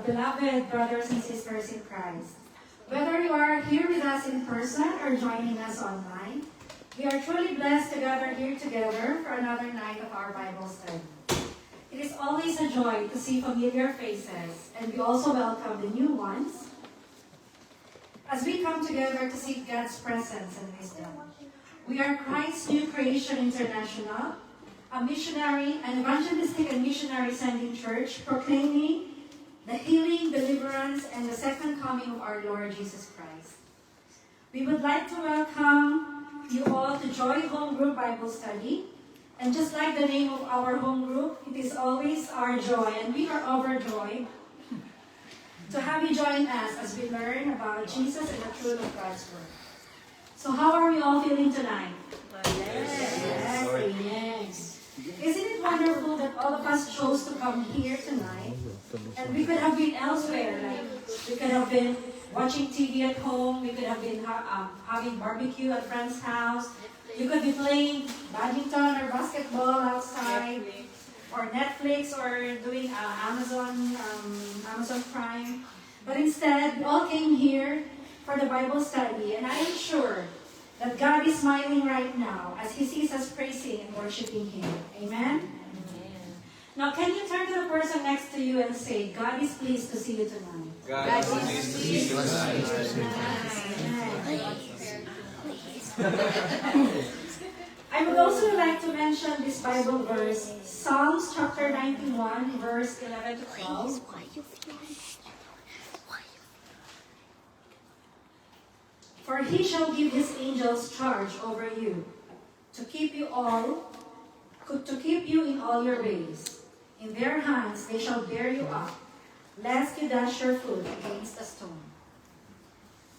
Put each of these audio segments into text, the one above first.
beloved brothers and sisters in Christ. Whether you are here with us in person or joining us online, we are truly blessed to gather here together for another night of our Bible study. It is always a joy to see familiar faces, and we also welcome the new ones as we come together to seek God's presence and wisdom. We are Christ's New Creation International, a missionary, an evangelistic and missionary sending church proclaiming the healing, deliverance, and the second coming of our Lord Jesus Christ. We would like to welcome you all to Joy Home Group Bible Study. And just like the name of our home group, it is always our joy, and we are overjoyed to have you join us as we learn about Jesus and the truth of God's Word. So how are we all feeling tonight? Yes. Isn't it wonderful that all of us chose to come here tonight? And we could have been elsewhere. Like we could have been watching TV at home. We could have been having barbecue at friend's house. You could be playing badminton or basketball outside, or Netflix, or doing Amazon Prime. But instead, we all came here for the Bible study, and I am sure that God is smiling right now as He sees us praising and worshiping Him. Amen? Now, can you turn to the person next to you and say, God is pleased to see you tonight. God is pleased to see you tonight. I would also like to mention this Bible verse, Psalms chapter 91, verse 11 to 12. For He shall give His angels charge over you, to keep you in all your ways. In their hands they shall bear you up, lest you dash your foot against a stone.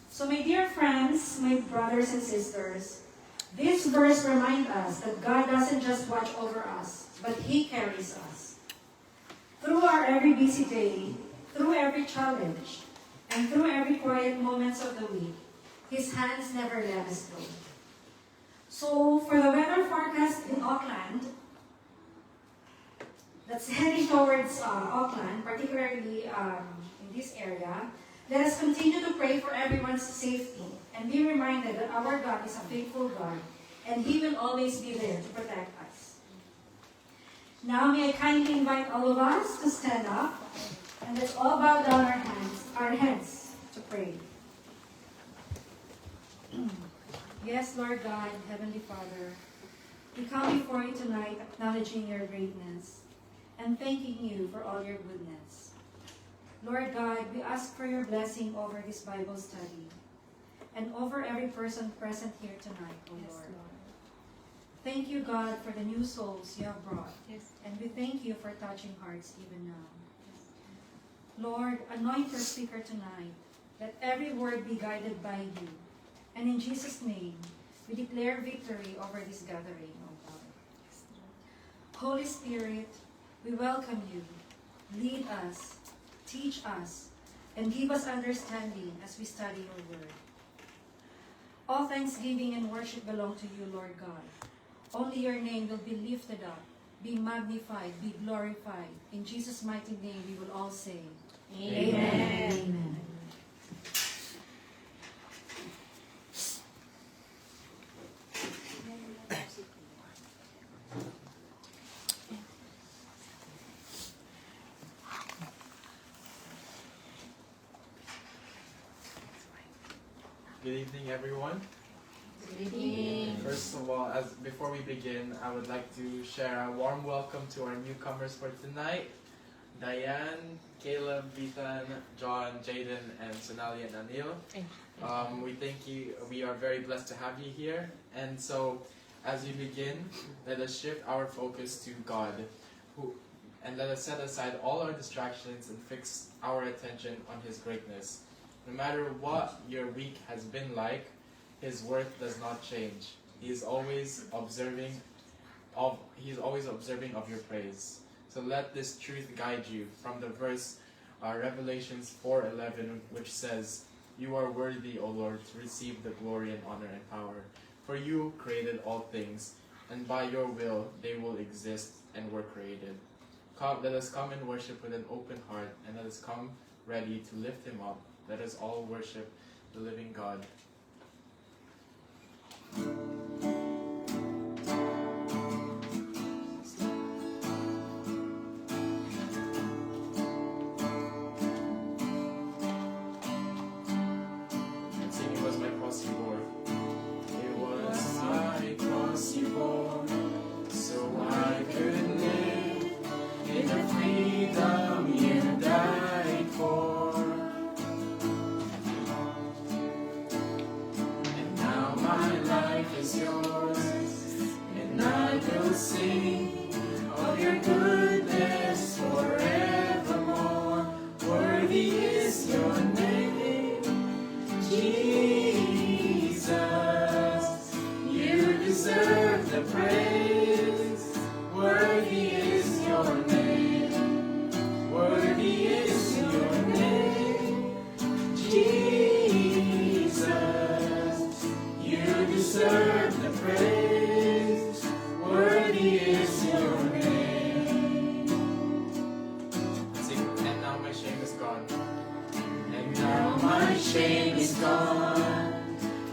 So my dear friends, my brothers and sisters, this verse reminds us that God doesn't just watch over us, but He carries us. Through our every busy day, through every challenge, and through every quiet moments of the week, His hands never let us go. So for the weather forecast in Auckland, that's heading towards Auckland, particularly in this area, let us continue to pray for everyone's safety and be reminded that our God is a faithful God and He will always be there to protect us. Now may I kindly invite all of us to stand up and let's all bow down our heads to pray. Yes, Lord God, Heavenly Father, we come before you tonight acknowledging your greatness and thanking you for all your goodness. Lord God, we ask for your blessing over this Bible study and over every person present here tonight, O Lord. Thank you, God, for the new souls you have brought. And we thank you for touching hearts even now. Lord, anoint your speaker tonight. Let every word be guided by you. And in Jesus' name, we declare victory over this gathering, O God. Holy Spirit, we welcome you. Lead us, teach us, and give us understanding as we study your word. All thanksgiving and worship belong to you, Lord God. Only your name will be lifted up, be magnified, be glorified. In Jesus' mighty name we will all say, Amen. Amen. Good evening, everyone. Good evening. First of all, before we begin, I would like to share a warm welcome to our newcomers for tonight. Diane, Caleb, Ethan, John, Jaden, and Sonali and Anil. We are very blessed to have you here. And so, as we begin, let us shift our focus to God, and let us set aside all our distractions and fix our attention on His greatness. No matter what your week has been like, His worth does not change. He is always observing of your praise. So let this truth guide you from the verse Revelations 4:11, which says, "You are worthy, O Lord, to receive the glory and honor and power. For you created all things, and by your will they will exist and were created." Let us come and worship with an open heart, and let us come ready to lift him up. Let us all worship the living God. And sing, "It was my cross you bore." It was my cross you bore, so I could live in the freedom you died for. And now my life is yours, and I will sing of your goodness forevermore. Worthy is your name, Jesus. You deserve the praise. Worthy is your name. Worthy is your name, Jesus. You deserve the praise. Worthy is your name. Sing, and now my shame is gone. And now my shame is gone.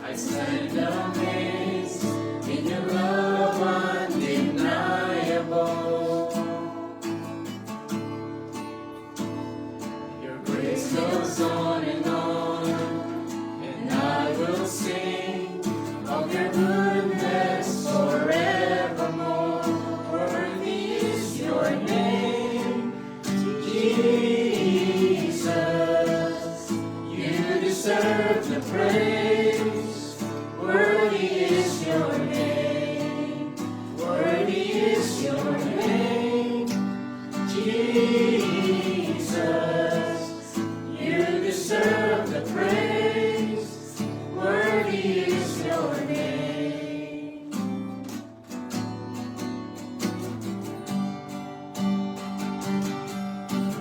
I stand amazed in your love undeniable. Your grace goes on, and I will sing of your goodness forevermore. Worthy is your name, Jesus. You deserve the praise. Worthy is your name. Worthy is your name, Jesus. You deserve the praise. Worthy is your name.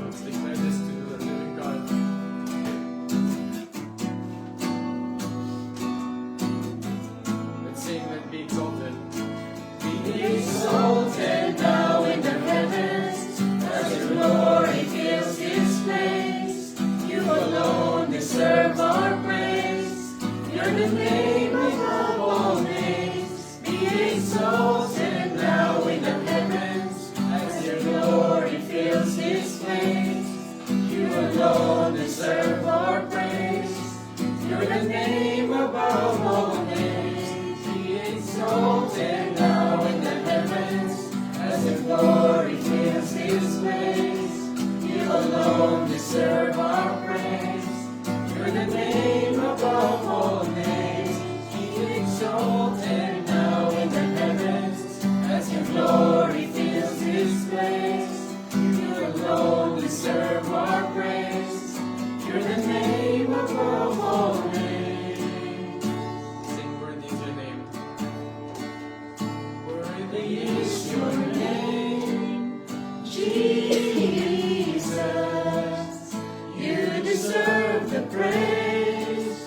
Let's declare this to the living God. Let's sing, let be exalted. Be exalted now in the heavens, as your glory fills this place. You alone deserve our praise. You're the name above all names. Be exalted now in the heavens, as your glory fills this place. You alone deserve our praise. You're the name above all names. Be exalted now in the heavens, as your glory fills this place. You alone deserve our praise. You're the name above all names. Be exalted now in the heavens, as your glory fills this place. You alone deserve our praise. You're the name above all names. Sing, worthy is your name. Worthy is your name, Jesus. You deserve the praise.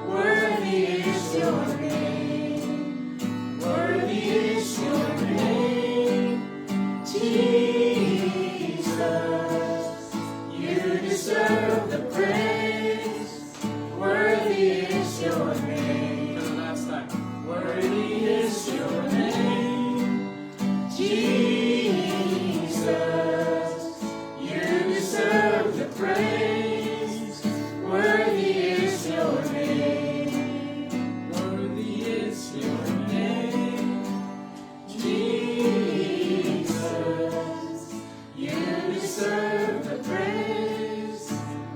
Worthy is your name. Worthy is your name, Jesus. You deserve the praise. Worthy is your name. For the last time. Worthy is your name, Jesus. You deserve the praise. Worthy is your name. Worthy is your name, Jesus. You deserve the praise.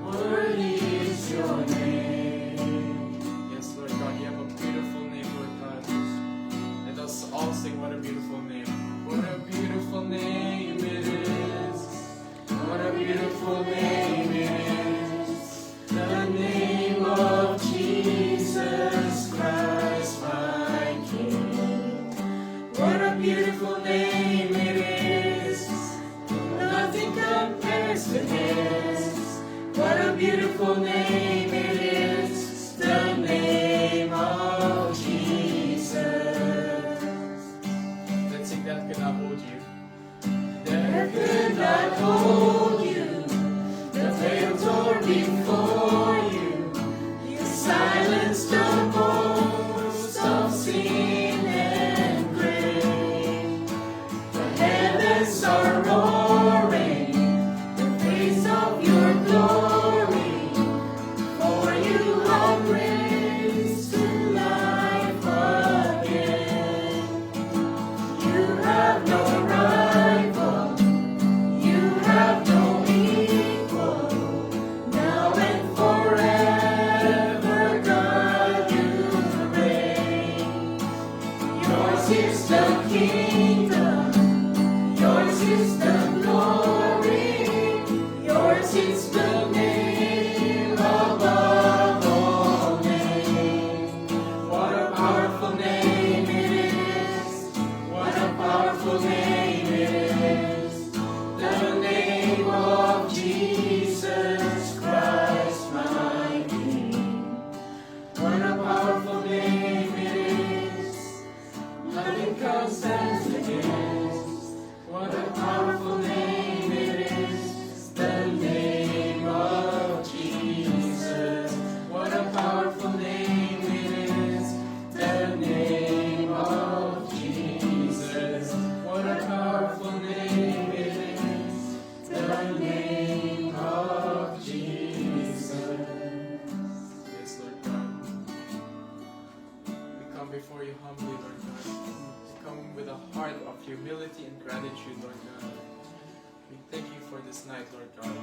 Worthy is your name. Yes, Lord God, you have a beautiful name, Lord God. Let us all sing, what a beautiful name. What a beautiful name it is. What a beautiful name it is. The name of Jesus Christ, my King. What a beautiful name it is. Nothing compares to this. What a beautiful name it is. The name of Jesus. Let's sing that cannot hold you. That could not hold you. The veil tore before you. You silence the boast of sin and grave. The heavens are roaring, the praise of your glory. For you have raised to life again. You have no rival, you have no equal. Now and forever, God, you reign. Yours is the kingdom, yours is the glory, yours is the name above all names. What a powerful name it is, what a powerful name it is, the name of Jesus Christ, my King. What a powerful name it is, nothing can stand against. What a powerful name it is, the name of Jesus. What a powerful name it is, the name of Jesus. What a powerful name it is, the name of Jesus. Yes, Lord God. We come before you humbly, Lord God. We come with a heart of humility and gratitude, Lord God. We thank you for this night, Lord God.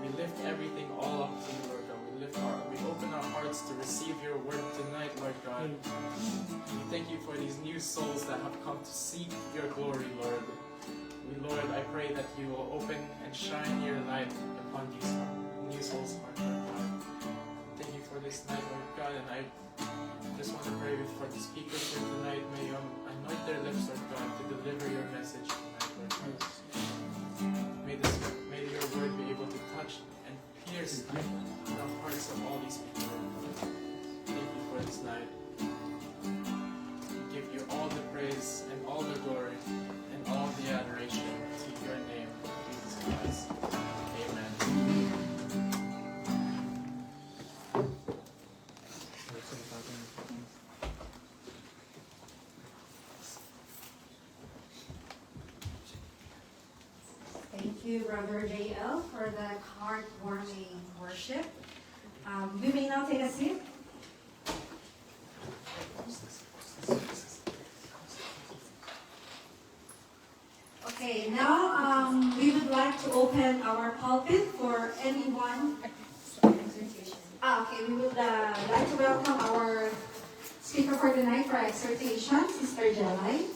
We lift everything all up to you, Lord God. We open our hearts to receive your word tonight, Lord God. We thank you for these new souls that have come to seek your glory, Lord. Lord, I pray that you will open and shine your light upon these new souls' hearts, Lord God. Thank you for this night, Lord God, and I just want to pray for the speakers here tonight. May you anoint their lips, Lord God, to deliver your message tonight, Lord God. May your word be able to touch and pierce the hearts of all these people. Thank you for this night. We give you all the praise and all the glory and all the adoration to your name, Jesus Christ. Amen. Thank you, Brother JL, for that heartwarming worship. We may now take a seat. Okay, now we would like to open our pulpit for anyone. Okay, we would like to welcome our speaker for tonight for exhortation, Sister Jelay.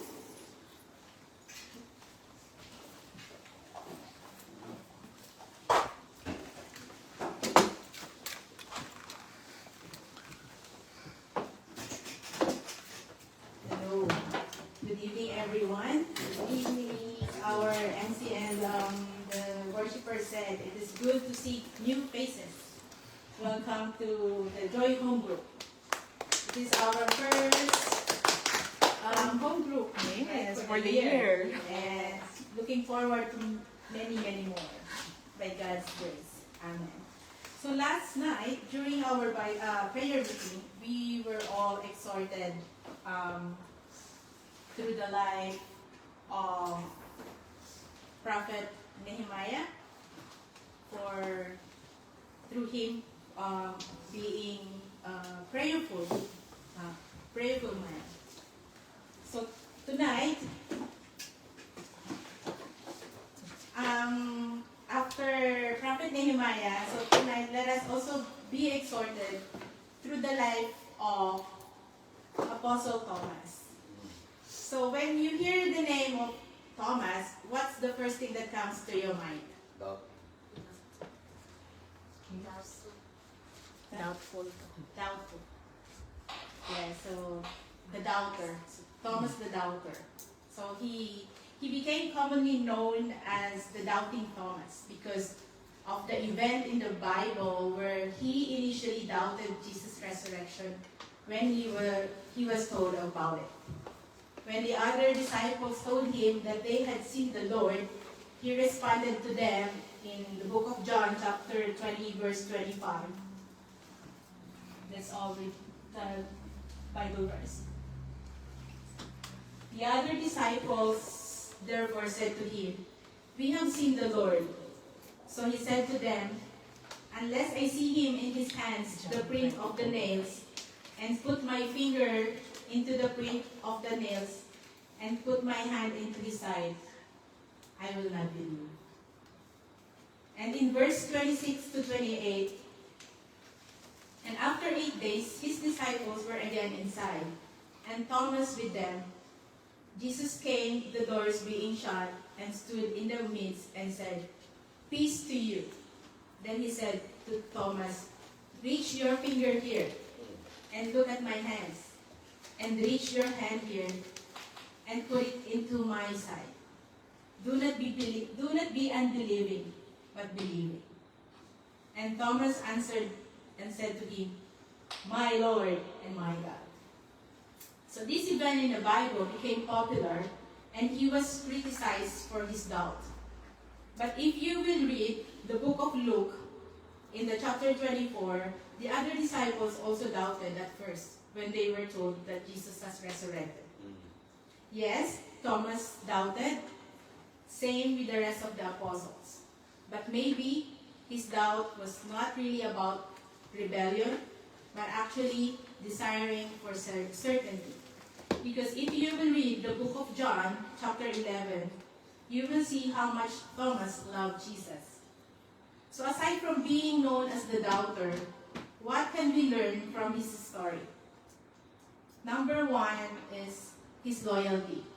Hello. Good evening, everyone. Good evening, our MC and the worshiper said it is good to see new faces. Welcome to the Joy Home Group. It is our first home group for the year. And looking forward to many, many more by God's grace. Amen. So last night, during our prayer meeting, we were all exhorted through the life of Prophet Nehemiah, through him being prayerful man. So tonight, after Prophet Nehemiah, so tonight let us also be exhorted through the life of Apostle Thomas. So when you hear the name of Thomas, what's the first thing that comes to your mind? Doubtful. Doubtful. Yeah, so the doubter. Thomas the doubter. So he became commonly known as the doubting Thomas because of the event in the Bible where he initially doubted Jesus' resurrection when he was told about it. When the other disciples told him that they had seen the Lord, he responded to them in the book of John, chapter 20, verse 25. Let's all read the Bible verse. The other disciples therefore said to him, "We have seen the Lord." So he said to them, "Unless I see him in his hands, the print of the nails, and put my finger into the print of the nails, and put my hand into his side, I will not believe." And in verse 26 to 28, and after 8 days, his disciples were again inside, and Thomas with them. Jesus came, the doors being shut, and stood in the midst and said, "Peace to you." Then he said to Thomas, "Reach your finger here, and look at my hands, and reach your hand here, and put it into my side. Do not be unbelieving, but believing." And Thomas answered and said to him, "My Lord and my God." So this event in the Bible became popular, and he was criticized for his doubt. But if you will read the book of Luke, in the chapter 24, the other disciples also doubted at first when they were told that Jesus has resurrected. Yes, Thomas doubted, same with the rest of the apostles. But maybe his doubt was not really about rebellion, but actually desiring for certainty. Because if you will read the book of John, chapter 11, you will see how much Thomas loved Jesus. So aside from being known as the doubter, what can we learn from his story? Number one is his loyalty.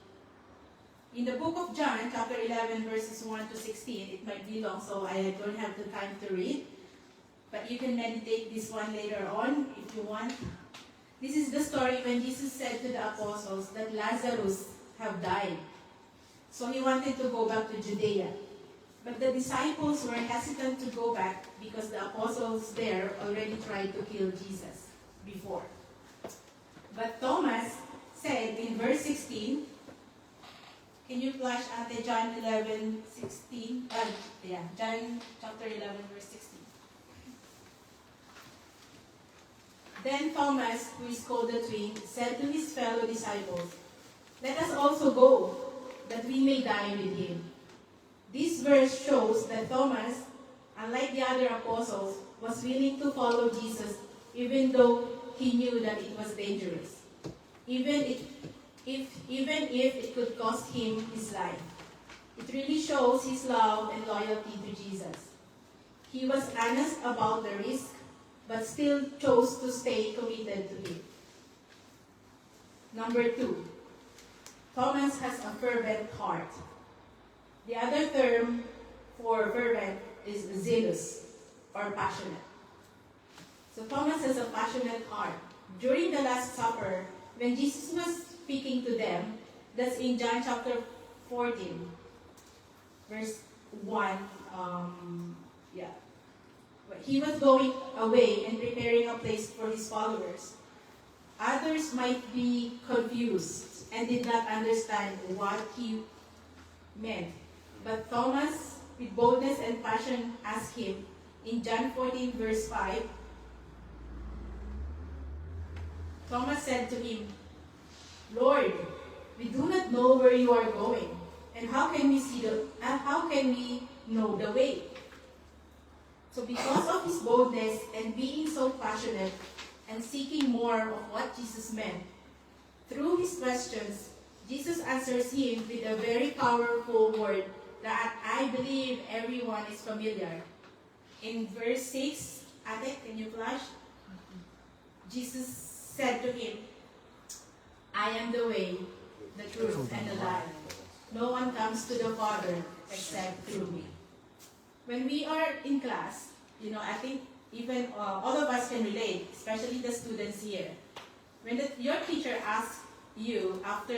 In the book of John, chapter 11, verses 1 to 16, it might be long, so I don't have the time to read. But you can meditate this one later on if you want. This is the story when Jesus said to the apostles that Lazarus have died. So he wanted to go back to Judea. But the disciples were hesitant to go back because the apostles there already tried to kill Jesus before. But Thomas said in verse 16, can you flash at John 11:16? John chapter 11, verse 16. Then Thomas, who is called the twin, said to his fellow disciples, "Let us also go, that we may die with him." This verse shows that Thomas, unlike the other apostles, was willing to follow Jesus even though he knew that it was dangerous, even if it could cost him his life. It really shows his love and loyalty to Jesus. He was honest about the risk, but still chose to stay committed to him. Number 2, Thomas has a fervent heart. The other term for fervent is zealous or passionate. So Thomas has a passionate heart. During the Last Supper, when Jesus was speaking to them, that's in John chapter 14, verse 1, he was going away and preparing a place for his followers. Others might be confused and did not understand what he meant. But Thomas, with boldness and passion, asked him in John 14, verse 5, Thomas said to him, "Lord, we do not know where you are going, and how can we know the way?" So because of his boldness and being so passionate and seeking more of what Jesus meant, through his questions, Jesus answers him with a very powerful word that I believe everyone is familiar. In verse 6, Ate, can you flash? Jesus said to him, "I am the way, the truth, and the life. No one comes to the Father except through me." When we are in class, I think even all of us can relate, especially the students here. When your teacher asks you after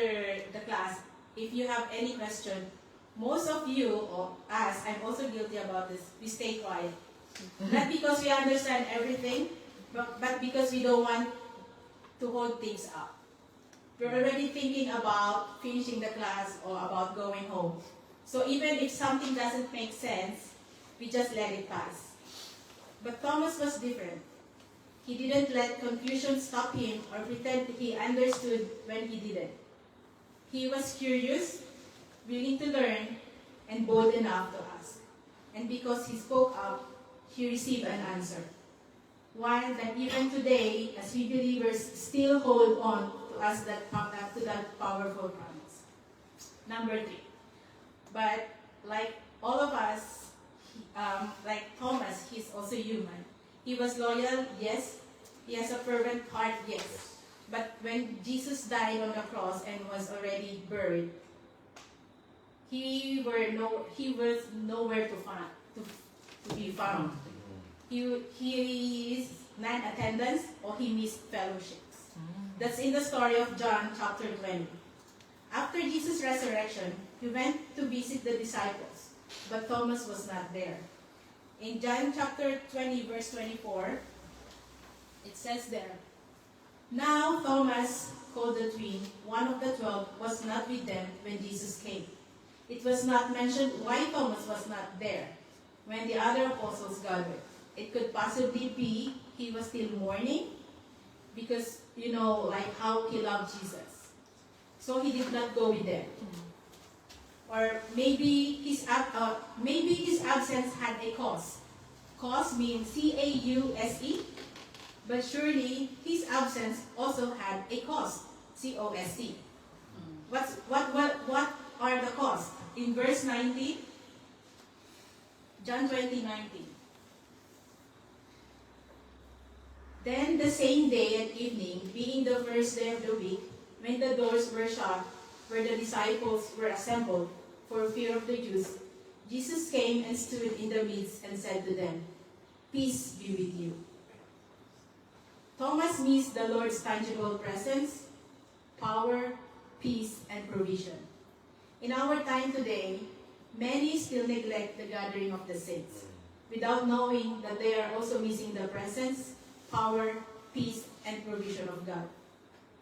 the class if you have any question, most of you, or us, I'm also guilty about this, we stay quiet. Not because we understand everything, but because we don't want to hold things up. We're already thinking about finishing the class or about going home. So even if something doesn't make sense, we just let it pass. But Thomas was different. He didn't let confusion stop him or pretend he understood when he didn't. He was curious, willing to learn, and bold enough to ask. And because he spoke up, he received an answer. One that even today, as we believers, still hold on to us to that powerful promise. Number 3. But like all of us, like Thomas, he's also human. He was loyal, yes. He has a fervent heart, yes. But when Jesus died on the cross and was already buried, he was nowhere to be found. He is non-attendance or he missed fellowships. That's in the story of John chapter 20. After Jesus' resurrection, he went to visit the disciples, but Thomas was not there. In John chapter 20, verse 24, it says there, "Now Thomas, called the twin, one of the 12, was not with them when Jesus came. It was not mentioned why Thomas was not there when the other apostles gathered. It could possibly be he was still mourning because, like how he loved Jesus. So he did not go with them. Or maybe his absence had a cause. Cause means C-A-U-S-E. But surely his absence also had a cost. C-O-S-T. What are the costs? In verse 19, John 20:19. Then the same day at evening, being the first day of the week, when the doors were shut, where the disciples were assembled for fear of the Jews, Jesus came and stood in the midst and said to them, "Peace be with you." Thomas missed the Lord's tangible presence, power, peace, and provision. In our time today, many still neglect the gathering of the saints, without knowing that they are also missing the presence, power, peace, and provision of God.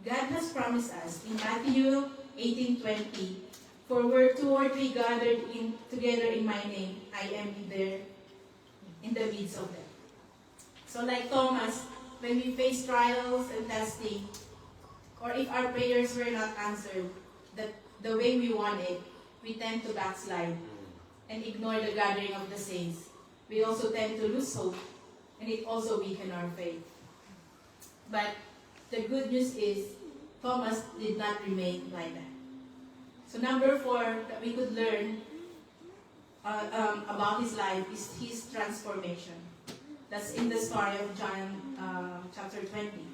God has promised us in Matthew 18:20, "For where 2 or 3 gathered together in my name, I am there in the midst of them." So like Thomas, when we face trials and testing, or if our prayers were not answered the way we wanted, we tend to backslide and ignore the gathering of the saints. We also tend to lose hope, and it also weakens our faith. But the good news is, Thomas did not remain like that. So number 4 that we could learn about his life is his transformation. That's in the story of John chapter 20.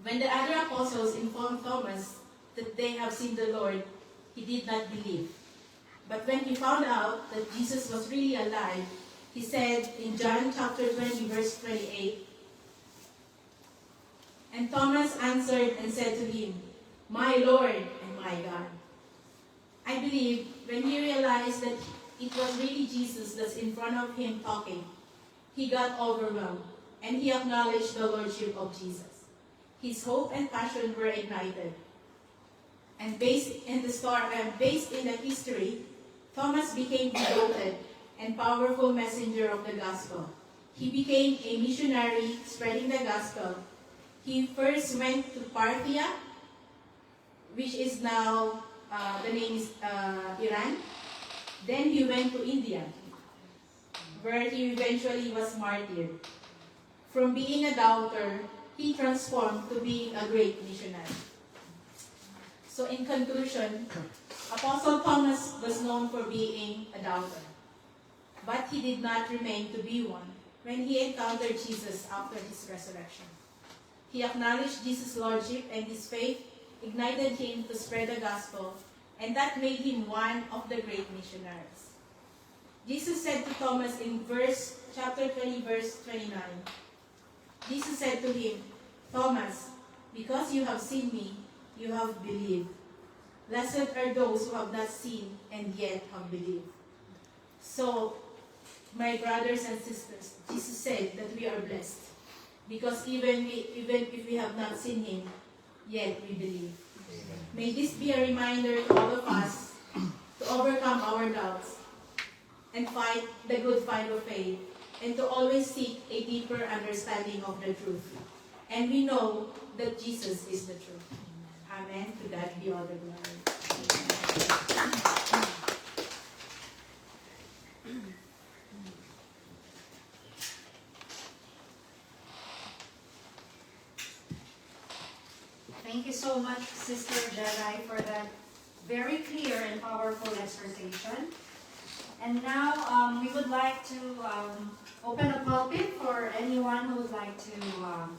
When the other apostles informed Thomas that they have seen the Lord, he did not believe. But when he found out that Jesus was really alive, he said in John chapter 20, verse 28, "And Thomas answered and said to him, 'My Lord and my God.'" I believe when he realized that it was really Jesus that's in front of him talking, he got overwhelmed and he acknowledged the Lordship of Jesus. His hope and passion were ignited. And based in the history, Thomas became devoted and powerful messenger of the gospel. He became a missionary spreading the gospel. He first went to Parthia, which is now, the name is Iran. Then he went to India, where he eventually was martyred. From being a doubter, he transformed to being a great missionary. So in conclusion, Apostle Thomas was known for being a doubter, but he did not remain to be one when he encountered Jesus after his resurrection. He acknowledged Jesus' lordship, and his faith ignited him to spread the gospel, and that made him one of the great missionaries. Jesus said to Thomas in chapter 20, verse 29, Jesus said to him, "Thomas, because you have seen me, you have believed. Blessed are those who have not seen and yet have believed." So, my brothers and sisters, Jesus said that we are blessed because even if we have not seen him, yet we believe. Amen. May this be a reminder to all of us to overcome our doubts and fight the good fight of faith, and to always seek a deeper understanding of the truth. And we know that Jesus is the truth. Amen. To God be all the glory. Thank you so much, Sister Jedi, for that very clear and powerful exhortation. And now we would like to open the pulpit for anyone who would like to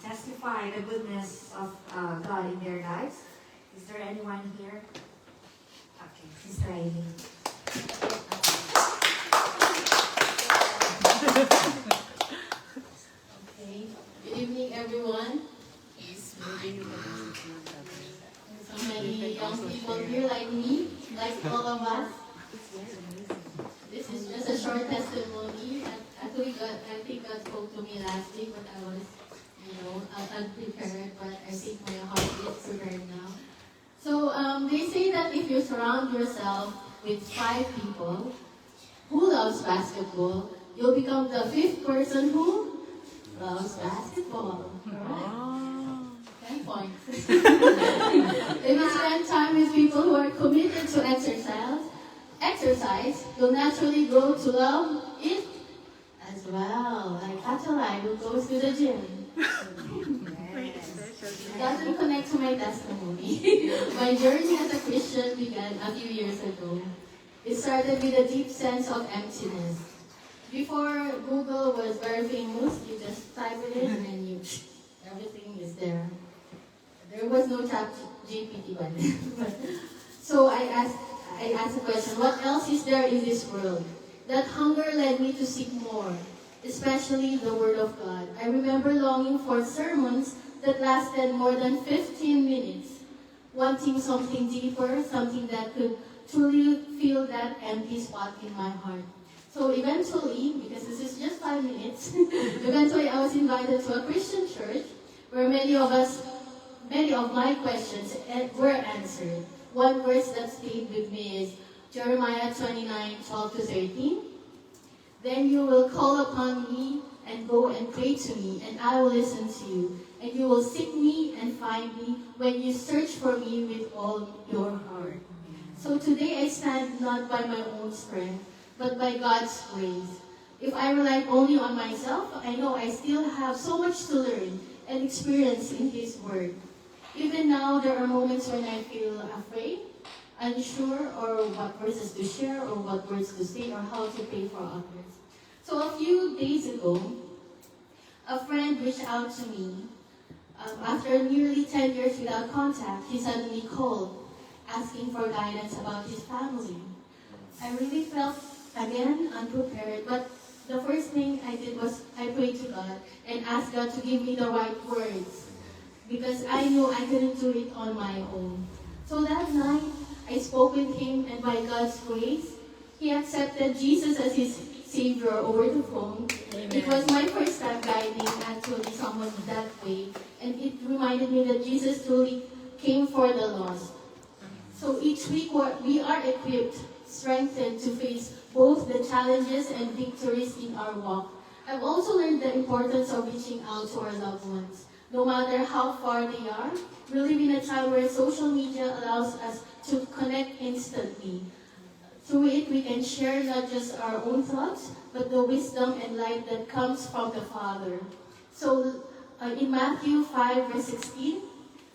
testify the goodness of God in their lives. Is there anyone here? Okay, Sister Aileen. Okay. Good evening, everyone. So many young people here like me, like all of us. This is just a short testimony. Actually, I think God spoke to me last week, but I was, unprepared. But I think my heart is prepared now. So they say that if you surround yourself with 5 people who loves basketball, you'll become the 5th person who loves basketball. Correct? 10 points. If you spend time with people who are committed to exercise, you'll naturally grow to love it as well. Like Catalai, who goes to the gym. It doesn't connect to my testimony. My journey as a Christian began a few years ago. It started with a deep sense of emptiness. Before Google was very famous, you just type it in and then everything is there. There was no chat GPT by then. So I asked the question, what else is there in this world? That hunger led me to seek more, especially the Word of God. I remember longing for sermons that lasted more than 15 minutes, wanting something deeper, something that could truly fill that empty spot in my heart. So eventually, because this is just 5 minutes, eventually I was invited to a Christian church where many of my questions were answered. One verse that stayed with me is Jeremiah 29:12-13. Then you will call upon me and go and pray to me, and I will listen to you. And you will seek me and find me when you search for me with all your heart. So today I stand not by my own strength, but by God's grace. If I relied only on myself, I know I still have so much to learn and experience in His Word. Even now, there are moments when I feel afraid, unsure, or what verses to share, or what words to say, or how to pray for others. So a few days ago, a friend reached out to me. After nearly 10 years without contact, he suddenly called, asking for guidance about his family. I really felt, again, unprepared, but the first thing I did was I prayed to God and asked God to give me the right words, because I knew I couldn't do it on my own. So that night, I spoke with him, and by God's grace, he accepted Jesus as his Savior over the phone. Amen. It was my first time guiding actually someone that way, and it reminded me that Jesus truly came for the lost. So each week we are equipped, strengthened to face both the challenges and victories in our walk. I've also learned the importance of reaching out to our loved ones. No matter how far they are, we live in a time where social media allows us to connect instantly. Through it, we can share not just our own thoughts, but the wisdom and light that comes from the Father. So in Matthew 5, verse 16,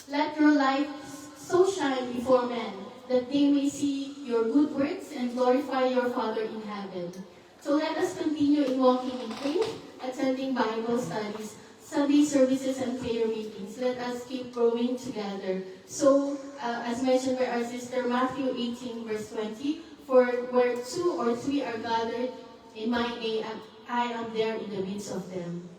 let your light so shine before men, that they may see your good works and glorify your Father in heaven. So let us continue in walking in faith, attending Bible studies, Sunday services, and prayer meetings. Let us keep growing together. So, as mentioned by our sister, Matthew 18, verse 20, for where 2 or 3 are gathered in my name, I am there in the midst of them.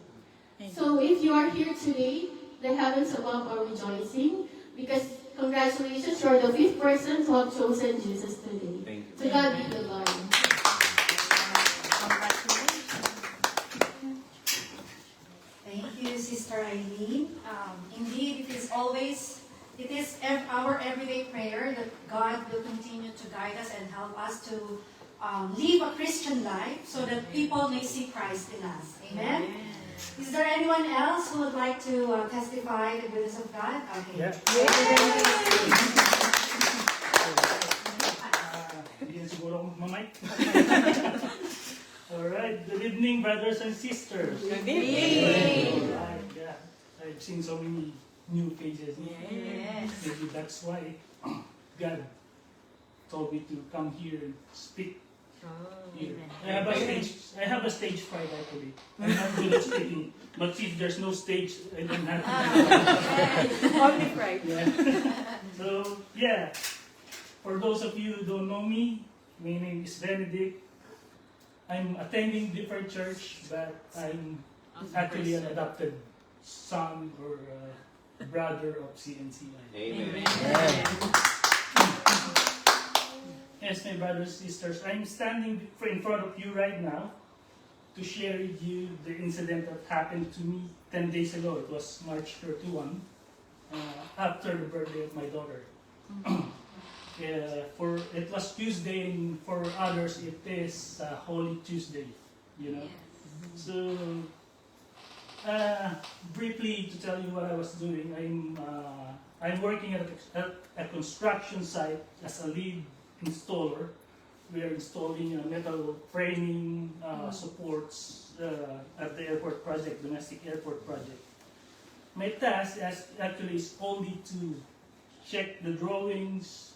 So if you are here today, the heavens above are rejoicing, because congratulations, you are the 5th person to have chosen Jesus today. Thank you. To God be the glory. Thank you, Sister Eileen. Indeed, it is our everyday prayer that God will continue to guide us and help us to live a Christian life so that people may see Christ in us. Amen? Is there anyone else who would like to testify the goodness of God? Okay. Yeah. Hindi siguro akong mamay. Alright, good evening, brothers and sisters. Good evening. Alright, yeah. I've seen so many new faces. Yes. Maybe that's why God told me to come here and speak here. I have a stage fright actually. I'm not good at speaking. But if there's no stage, I don't have to. Only pride. Yeah. So, yeah. For those of you who don't know me, my name is Benedict. I'm attending different church, but I'm actually an adopted son or brother of CNCI. Amen. Yes, my brothers and sisters, I'm standing in front of you right now to share with you the incident that happened to me 10 days ago. It was March 31, after the birthday of my daughter. It was Tuesday, and for others it is Holy Tuesday, you know. So, briefly to tell you what I was doing, I'm working at a construction site as a lead installer. We are installing metal framing supports at the airport project, domestic airport project. My task actually is only to check the drawings,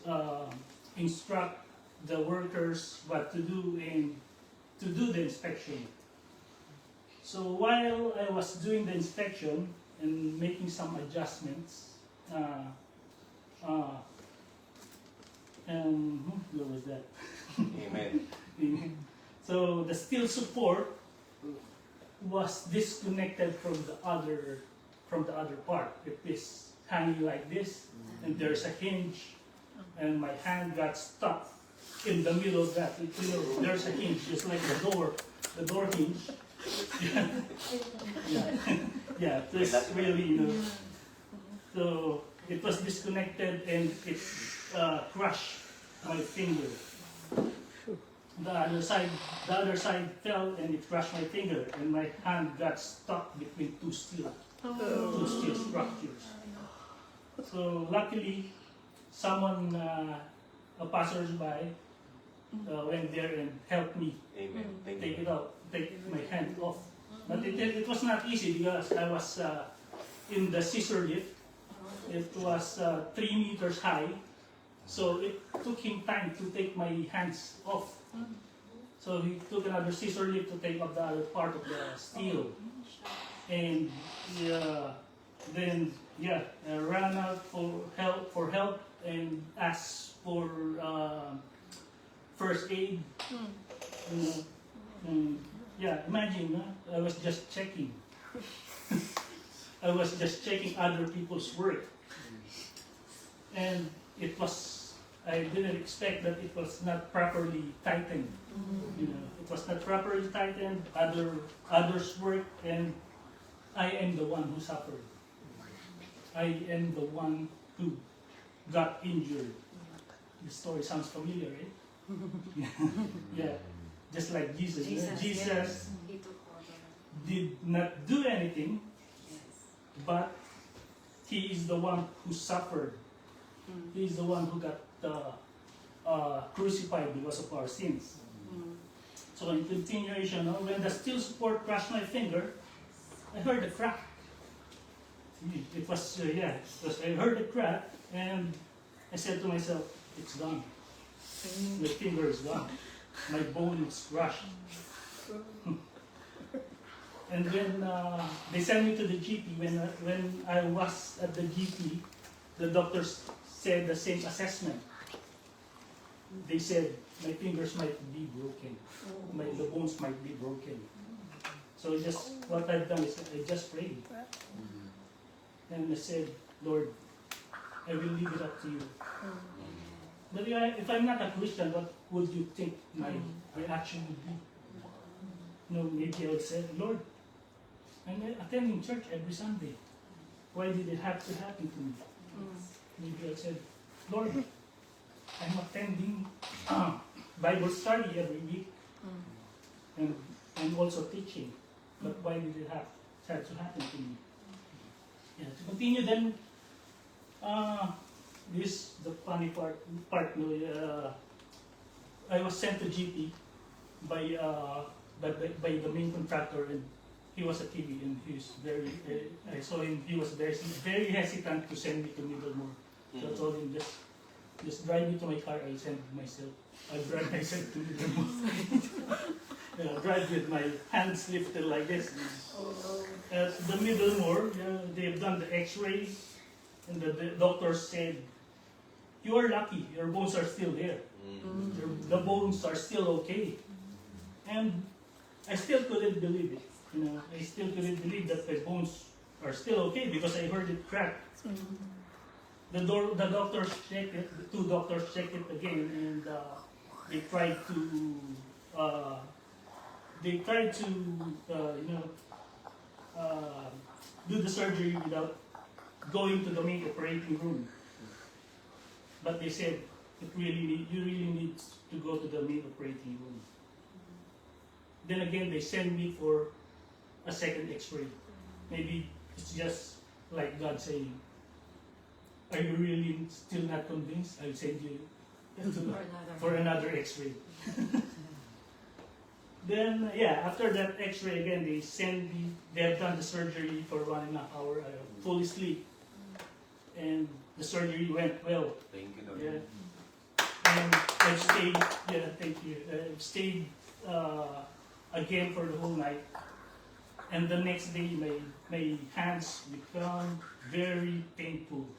instruct the workers what to do, and to do the inspection. So while I was doing the inspection and making some adjustments, where was that? Amen. So the steel support was disconnected from the other part. It is hanging like this, and there's a hinge, and my hand got stuck in the middle of that. You know, there's a hinge, just like the door hinge. Yeah, this really, you know. So it was disconnected, and it crushed my finger. The other side fell, and it crushed my finger, and my hand got stuck between two steel structures. So luckily, someone, a passersby, went there and helped me Amen. Thank take you. it out, take my hand off. But it was not easy because I was in the scissor lift. It was 3 meters high, so it took him time to take my hands off. So he took another scissor lift to take off the other part of the steel. And then I ran out for help and asked for first aid. Imagine, I was just checking. I was just checking other people's work. And I didn't expect that it was not properly tightened. You know, it was not properly tightened, others work, and I am the one who suffered. I am the one who got injured. The story sounds familiar, right? Yeah, just like Jesus. Jesus did not do anything, but he is the one who suffered. He is the one who got crucified because of our sins. So in continuation, when the steel support crushed my finger, I heard a crack. It was, I heard a crack, and I said to myself, it's gone. My finger is gone. My bone is crushed. And when they sent me to the GP, when I was at the GP, the doctors said the same assessment. They said my fingers might be broken, the bones might be broken. So what I've done is I just prayed. And I said, Lord, I will leave it up to you. But if I'm not a Christian, what would you think my reaction would be? No, maybe I would say, Lord, I'm attending church every Sunday. Why did it have to happen to me? Maybe I said, Lord, I'm attending Bible study every week, and also teaching. But why did it have to happen to me? Yeah, to continue then, this the funny part. No, I was sent to GP by the main contractor, and he was a TV, and he was very. I saw him. He was very hesitant to send me to Middlemore. So I told him just drive me to my car. I'll send myself. I'll drive myself to Middlemore. Drive with my hands lifted like this. At the Middlemore, they've done the X-ray, and the doctor said, "You are lucky. Your bones are still there. The bones are still okay." And I still couldn't believe it. I still couldn't believe that my bones are still okay because I heard it crack. The doctors checked it. The two doctors checked it again, and they tried to do the surgery without going to the main operating room. But they said you really need to go to the main operating room. Then again, they send me for a second X-ray. Maybe it's just like God saying, "Are you really still not convinced? I'll send you for another X-ray." Then, after that X-ray again, they send me. They have done the surgery for 1.5 hours. I was fully asleep, and the surgery went well. Thank you, Lord. Yeah. And I stayed. Yeah, thank you. Stayed again for the whole night. And the next day, my hands become very painful.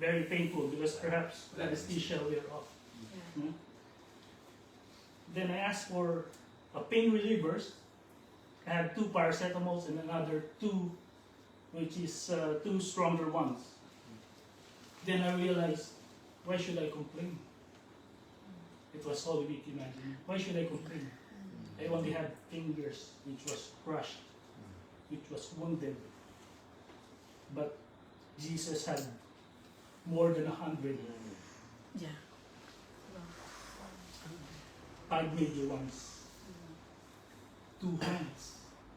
Very painful because perhaps anesthesia wear off. Hmm? Then I asked for a pain relievers. I had 2 paracetamols and another 2, which is 2 stronger ones. Then I realized, why should I complain? It was Holy Week, imagine. Why should I complain? I only had fingers which was crushed, which was wounded. But Jesus had more than 100. Yeah. 5 major ones. 2 hands,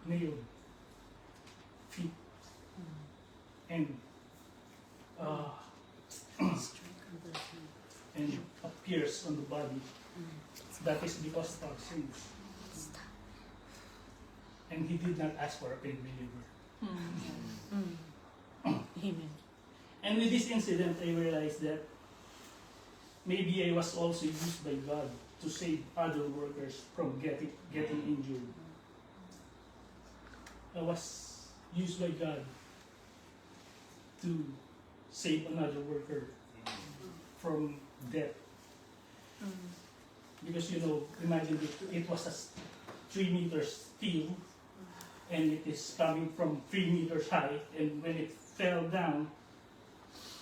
nailed, feet, and appears on the body. That is because of our sins. And he did not ask for a pain reliever. Amen. And with this incident, I realized that maybe I was also used by God to save other workers from getting injured. I was used by God to save another worker from death. Because imagine it was a 3 meters steel, and it is coming from 3 meters high, and when it fell down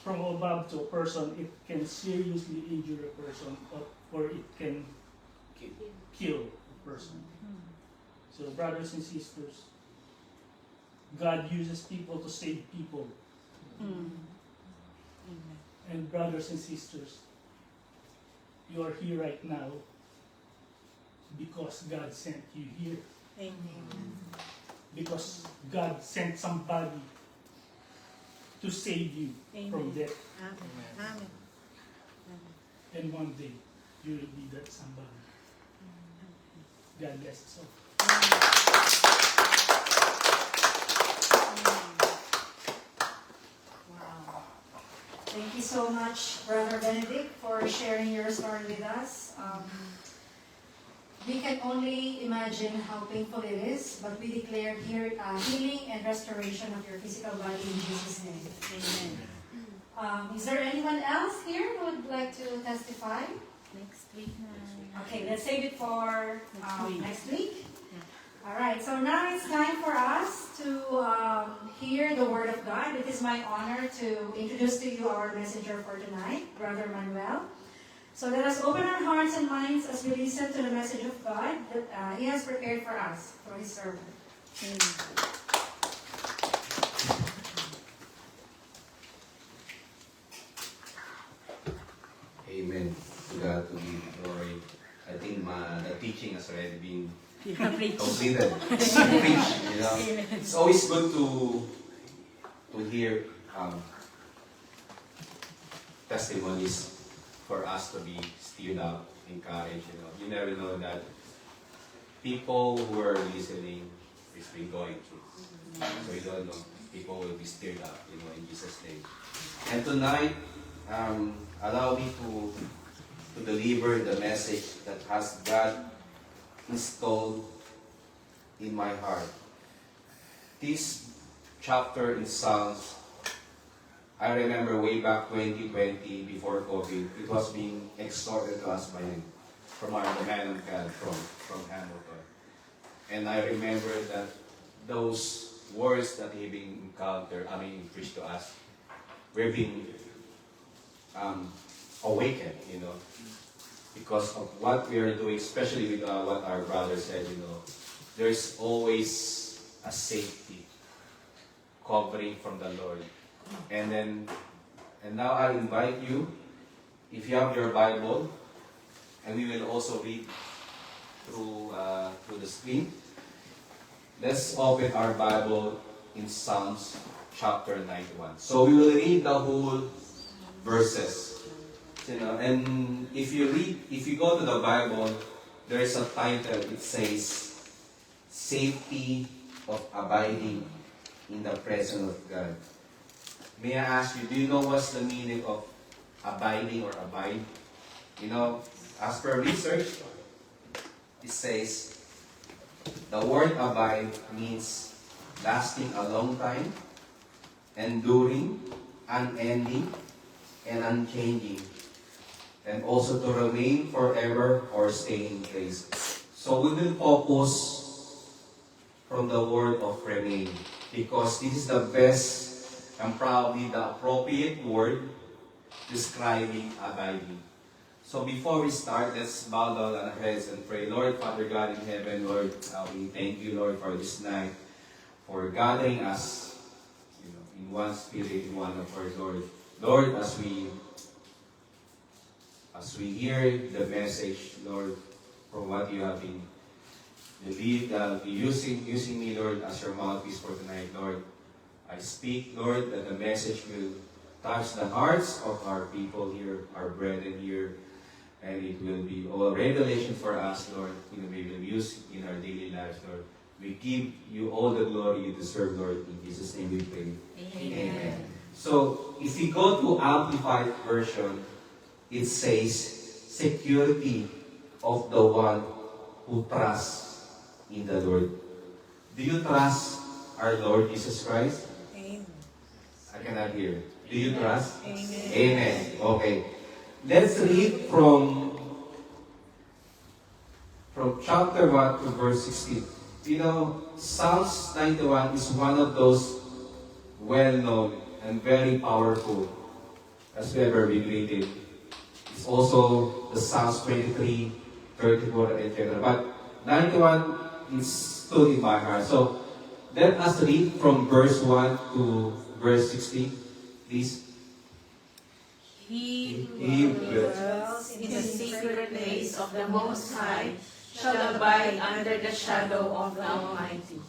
from above to a person, it can seriously injure a person, or it can kill a person. So brothers and sisters, God uses people to save people. Amen. And brothers and sisters, you are here right now because God sent you here. Amen. Because God sent somebody to save you from death. Amen. Amen. And one day, you will be that somebody. God bless us all. Wow. Thank you so much, Brother Benedict, for sharing your story with us. We can only imagine how painful it is, but we declare here healing and restoration of your physical body in Jesus' name. Amen. Is there anyone else here who would like to testify? Next week na. Okay, let's save it for Next week. next week. All right, so now it's time for us to hear the Word of God. It is my honor to introduce to you our messenger for tonight, Brother Manuel. So let us open our hearts and minds as we listen to the message of God that He has prepared for us through His servant. Amen. To God to be glory. has already been Yeah, preach. completed. Preached, you know. It's always good to hear testimonies for us to be stirred up, encouraged. You know, you never know that people who are listening is been going through. So you don't know, people will be stirred up, you know, in Jesus' name. And tonight, allow me to deliver the message that has God installed in my heart. This chapter in Psalms, I remember way back 2020, before COVID, it was being exhorted to us from the man of God from Hamilton. And I remember that those words that he being preached to us, were being awakened, you know, because of what we are doing, especially with what our brother said, you know, there's always a safety covering from the Lord. And now I invite you, if you have your Bible, and we will also read through the screen. Let's open our Bible in Psalms chapter 91. So we will read the whole verses. You know, and if you go to the Bible, there is a title. It says, "Safety of Abiding in the Presence of God." May I ask you, do you know what's the meaning of abiding or abide? You know, as per research, it says, the word abide means lasting a long time, enduring, unending, and unchanging, and also to remain forever or stay in place. So we will focus from the word of remain, because this is the best and probably the appropriate word describing abiding. So before we start, let's bow down our heads and pray. Lord, Father God in heaven, Lord, we thank you, Lord, for this night, for gathering us, you know, in one spirit, in one accord, Lord. Lord, as we hear the message, Lord, from what you have been using me, Lord, as your mouthpiece for tonight, Lord. I speak, Lord, that the message will touch the hearts of our people here, our brethren here, and it will be all revelation for us, Lord. We will use in our daily lives, Lord. We give you all the glory you deserve, Lord. In Jesus' name we pray. Amen. So, if you go to Amplified Version, it says, security of the one who trusts in the Lord. Do you trust our Lord Jesus Christ? Amen. I cannot hear. Do you trust? Amen. Amen. Okay. Let's read from chapter 1 to verse 16. You know, Psalms 91 is one of those well-known and very powerful as we ever been reading. It's also the Psalms 23, 34, etc. But 91 is stood in my heart. So, let us read from verse 1 to verse 16, please. He He who will- dwells in the secret place of the Most High shall abide under the shadow of the Almighty.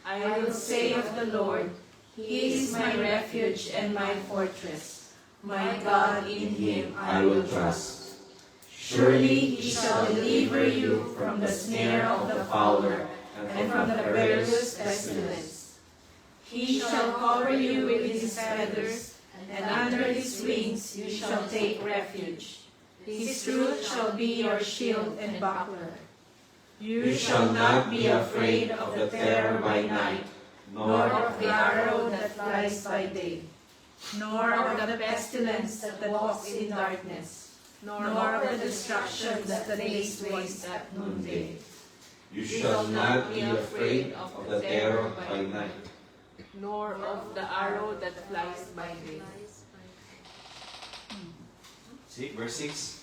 I will say of the Lord, He is my refuge and my fortress. My God, in Him I will trust. Surely He shall deliver you from the snare of the fowler and from the perilous pestilence. He shall cover you with His feathers, and under His wings you shall take refuge. His truth shall be your shield and buckler. You shall not be afraid of the terror by night, nor of the arrow that flies by day, nor of the pestilence that walks in darkness, nor of the destruction that lays waste at noonday. You shall not be afraid of the terror by night, Nor of the arrow that flies by day. See, verse 6.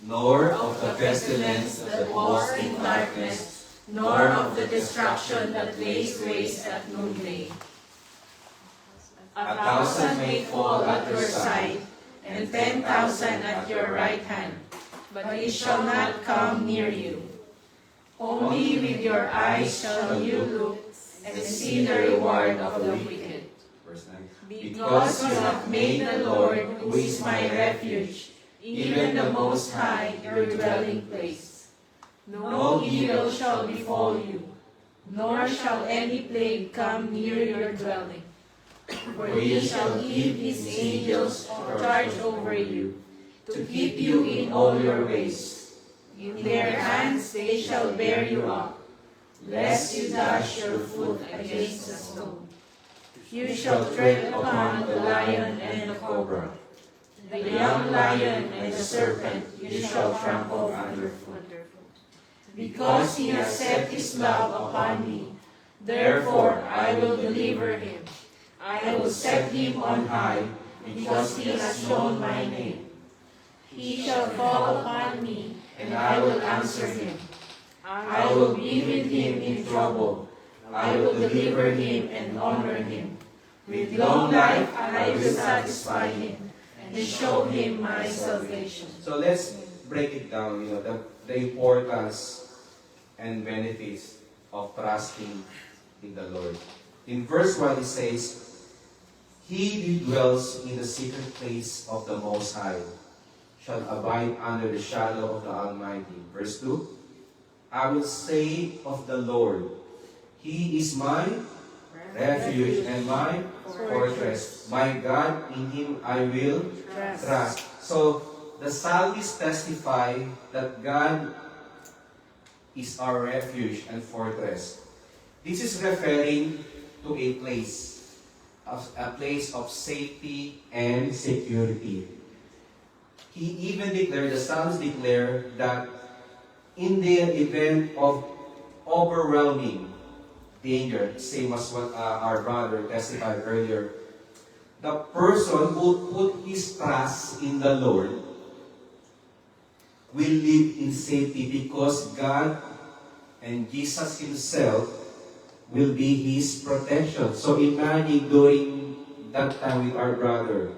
Nor of the pestilence that walks in darkness, Nor of the destruction that lays waste at noonday. 1,000 may fall at your side, and 10,000 at your right hand, but it shall not come near you. Only with your eyes shall you look and see the reward of the wicked. Verse 9. Because you have made the Lord, who is my refuge, even the Most High, your dwelling place. No evil shall befall you, nor shall any plague come near your dwelling. For he shall give his angels charge over you, to keep you in all your ways. In their hands they shall bear you up, lest you dash your foot against a stone. You shall tread upon the lion and the cobra, the young lion and the serpent you shall trample underfoot. Because he has set his love upon me, therefore I will deliver him. I will set him on high, because he has known my name. He shall call upon me, and I will answer him. I will be with him in trouble. I will deliver him and honor him. With long life I will satisfy him, and show him my salvation. So let's break it down, the importance and benefits of trusting in the Lord. In verse 1 it says, He who dwells in the secret place of the Most High shall abide under the shadow of the Almighty. Verse 2, I will say of the Lord, He is my refuge and my fortress. My God, in Him I will trust. So, the psalmist testify that God is our refuge and fortress. This is referring to a place of safety and security. He even declared, the Psalms declare that in the event of overwhelming danger, same as what our brother testified earlier, the person who put his trust in the Lord will live in safety because God and Jesus Himself will be His protection. So imagine during that time with our brother,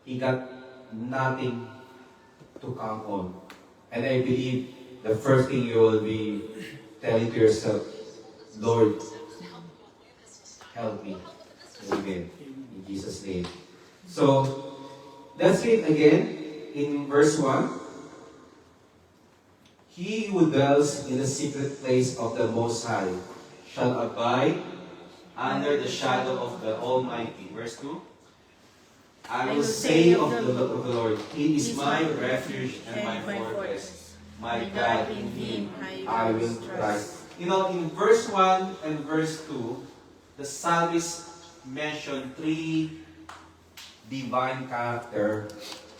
he got nothing to count on. And I believe the first thing you will be telling to yourself, Lord, help me. Amen. In Jesus' name. So, let's read again in verse 1. He who dwells in the secret place of the Most High shall abide under the shadow of the Almighty. Verse 2. I will say of the Lord, He is my refuge and my fortress. My God, in Him I will trust. In verse 1 and verse 2, the psalmist mentioned three divine character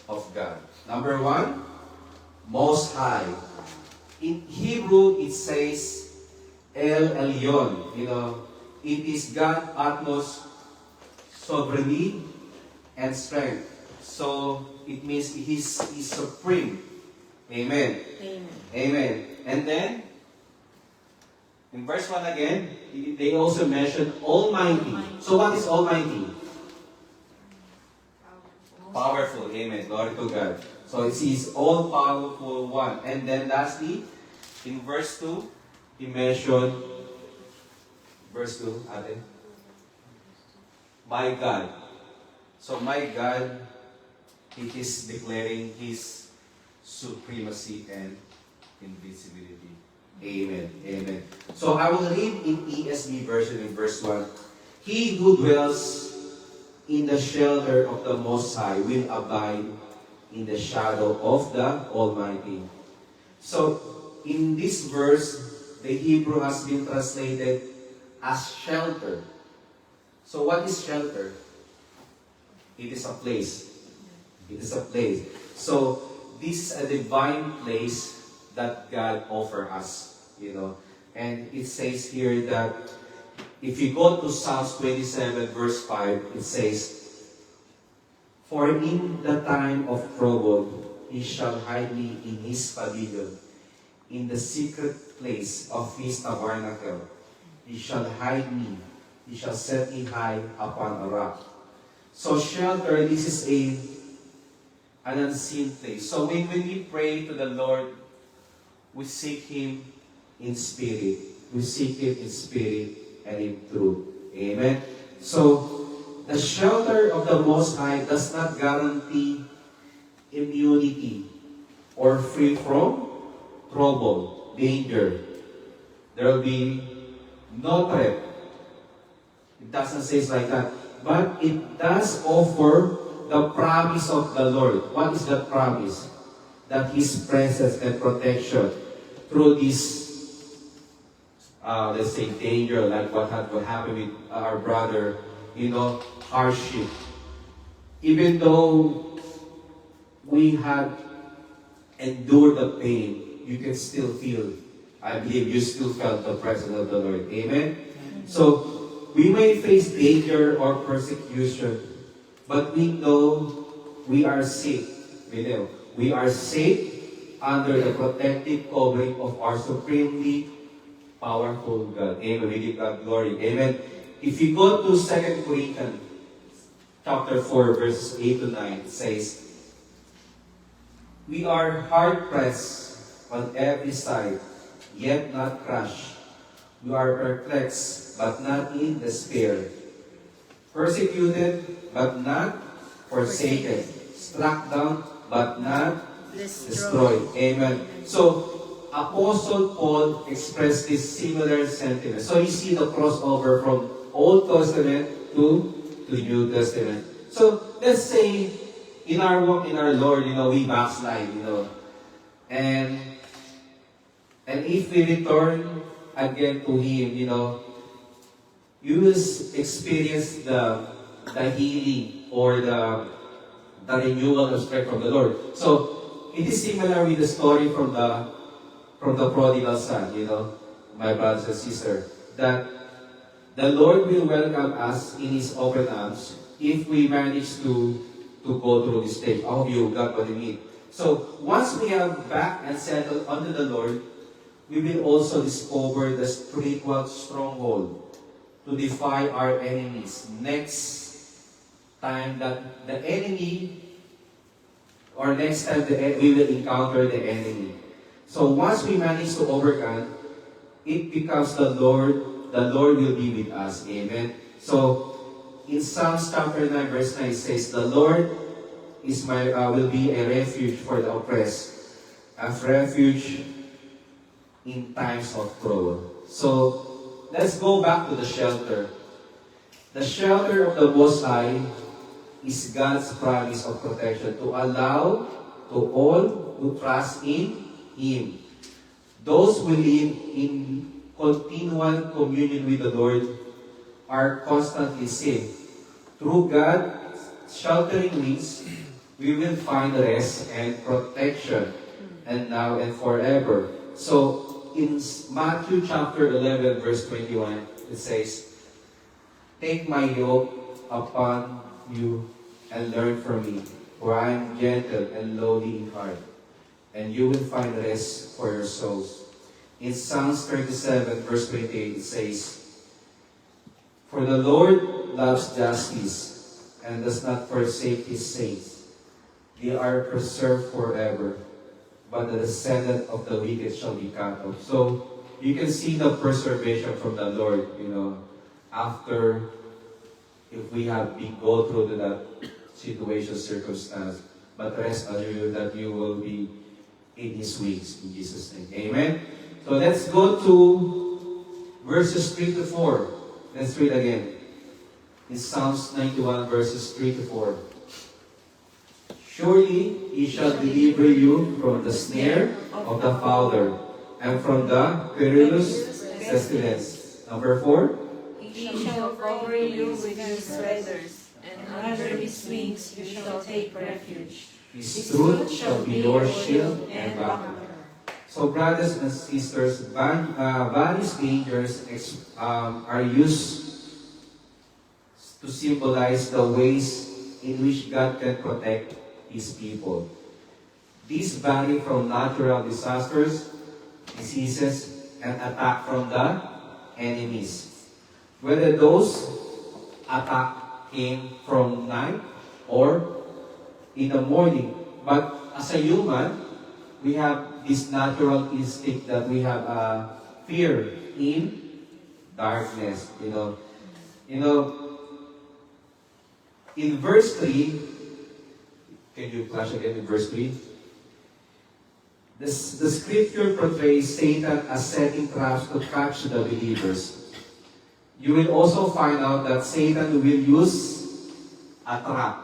of God. Number 1, Most High. In Hebrew, it says El Elyon. It is God's utmost sovereignty and strength. So, it means He's supreme. Amen. Amen. Amen. And then, in verse 1 again, they also mention Almighty. So what is Almighty? Powerful. Amen. Glory to God. So it is all-powerful one. And then lastly, in verse 2, he mentioned, verse 2, ate, my God. So my God, it is declaring His supremacy and invisibility. Amen. Amen. So I will read in ESV version in verse 1. He who dwells in the shelter of the Most High will abide in the shadow of the Almighty. So, in this verse, the Hebrew has been translated as shelter. So, what is shelter? It is a place. It is a place. So, this is a divine place that God offers us. And it says here that if you go to Psalms 27 verse 5, it says, For in the time of trouble, He shall hide me in His pavilion, in the secret place of His tabernacle. He shall hide me. He shall set me high upon a rock. So shelter, this is an unseen place. So when we pray to the Lord, we seek Him in spirit. We seek Him in spirit and in truth. Amen? So, the shelter of the Most High does not guarantee immunity or free from trouble, danger. There will be no threat. It doesn't say it like that. But it does offer the promise of the Lord. What is the promise? That His presence and protection through this, let's say, danger, like what happened with our brother, hardship. Even though we had endured the pain, you can still feel, I believe you still felt the presence of the Lord. Amen? So, we may face danger or persecution, but we know we are safe. We are safe under the protective covering of our supremely powerful God. Amen. We give God glory. Amen. If you go to 2 Corinthians chapter 4, verses 8 to 9, it says, we are hard pressed on every side, yet not crushed. We are perplexed, but not in despair. Persecuted, but not forsaken. Struck down, but not destroyed. Amen. So, Apostle Paul expressed this similar sentiment. So, you see the crossover from Old Testament to New Testament. So, let's say, in our walk in our Lord, we backslide, And if we return again to Him, you will experience the healing or the renewal of strength from the Lord. So, it is similar with the story from the prodigal son, my brothers and sisters, that the Lord will welcome us in His open arms if we manage to go through this stage. I hope you got what I mean. So, once we have back and settled under the Lord, we will also discover the spiritual stronghold to defy our enemies. Next time that the enemy, or next time we will encounter the enemy. So once we manage to overcome, it becomes the Lord will be with us. Amen. So in Psalms chapter 9 verse 9 it says, the Lord is will be a refuge for the oppressed, a refuge in times of trouble. So let's go back to the shelter. The shelter of the Most High is God's promise of protection to allow to all who trust in Him. Those who live in continual communion with the Lord are constantly safe. Through God's sheltering wings, we will find rest and protection, and now and forever. So, in Matthew chapter 11, verse 21, it says, take my yoke upon you and learn from me, for I am gentle and lowly in heart, and you will find rest for your souls. In Psalms 37, verse 28, it says, for the Lord loves justice and does not forsake His saints. They are preserved forever, but the descendant of the wicked shall be cut off. So, you can see the preservation from the Lord, after, if we have been go through to that situation, circumstance, but rest on you that you will be in His wings, in Jesus' name. Amen? So let's go to verses 3 to 4. Let's read again. In Psalms 91, verses 3 to 4. Surely He shall deliver you from the snare of the fowler and from the perilous pestilence. Number 4. He shall cover you with His feathers, and under His wings you shall take refuge. His truth shall be your shield and buckler. So, brothers and sisters, various dangers are used to symbolize the ways in which God can protect His people. These vary from natural disasters, diseases, and attack from the enemies. Whether those attacks came from night or in the morning. But as a human, we have this natural instinct that we have fear in darkness. You know, in verse 3, can you flash again in verse 3? The scripture portrays Satan as setting traps to catch the believers. You will also find out that Satan will use a trap.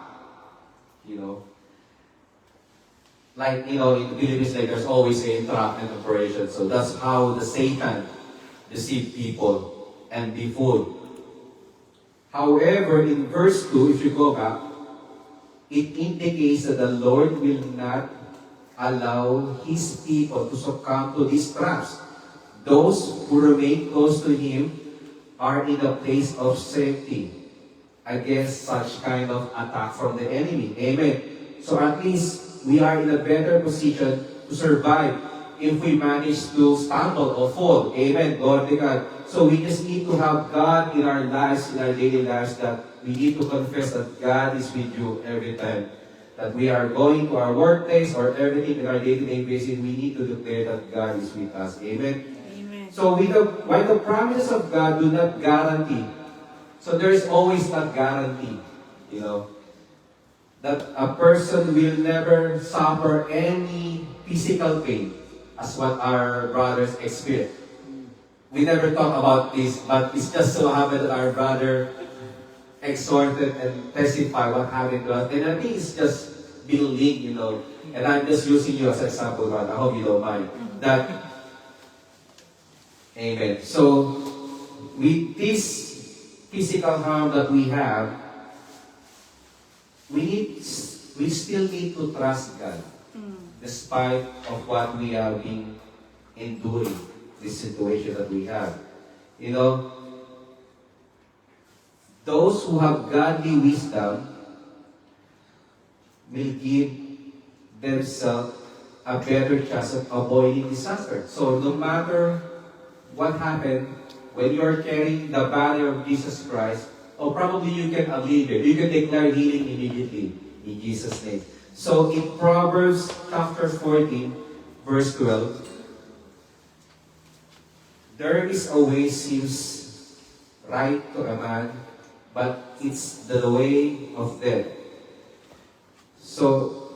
Like, in the Philippines, like, there's always a trap and operation. So that's how the Satan deceive people and be fooled. However, in verse 2, if you go back, it indicates that the Lord will not allow His people to succumb to these traps. Those who remain close to Him are in a place of safety against such kind of attack from the enemy. Amen. So at least we are in a better position to survive if we manage to stumble or fall. Amen. Glory to God. So we just need to have God in our lives, in our daily lives, that we need to confess that God is with you every time. That we are going to our workplace or everything in our day-to-day basis, we need to declare that God is with us. Amen. Amen. So while the promises of God do not guarantee, so there is always a guarantee, that a person will never suffer any physical pain, as what our brothers experience. We never talk about this, but it's just so happened that our brother exhorted and testified what happened to us. And I think it's just being linked, and I'm just using you as an example, but I hope you don't mind. That, amen. So, with this physical harm that we have, we still need to trust God, despite of what we have been enduring, this situation that we have. Those who have godly wisdom will give themselves a better chance of avoiding disaster. So no matter what happened, when you are carrying the banner of Jesus Christ, or probably you can alleviate, you can declare healing immediately in Jesus' name. So in Proverbs chapter 14, verse 12, there is a way seems right to a man, but it's the way of death. So,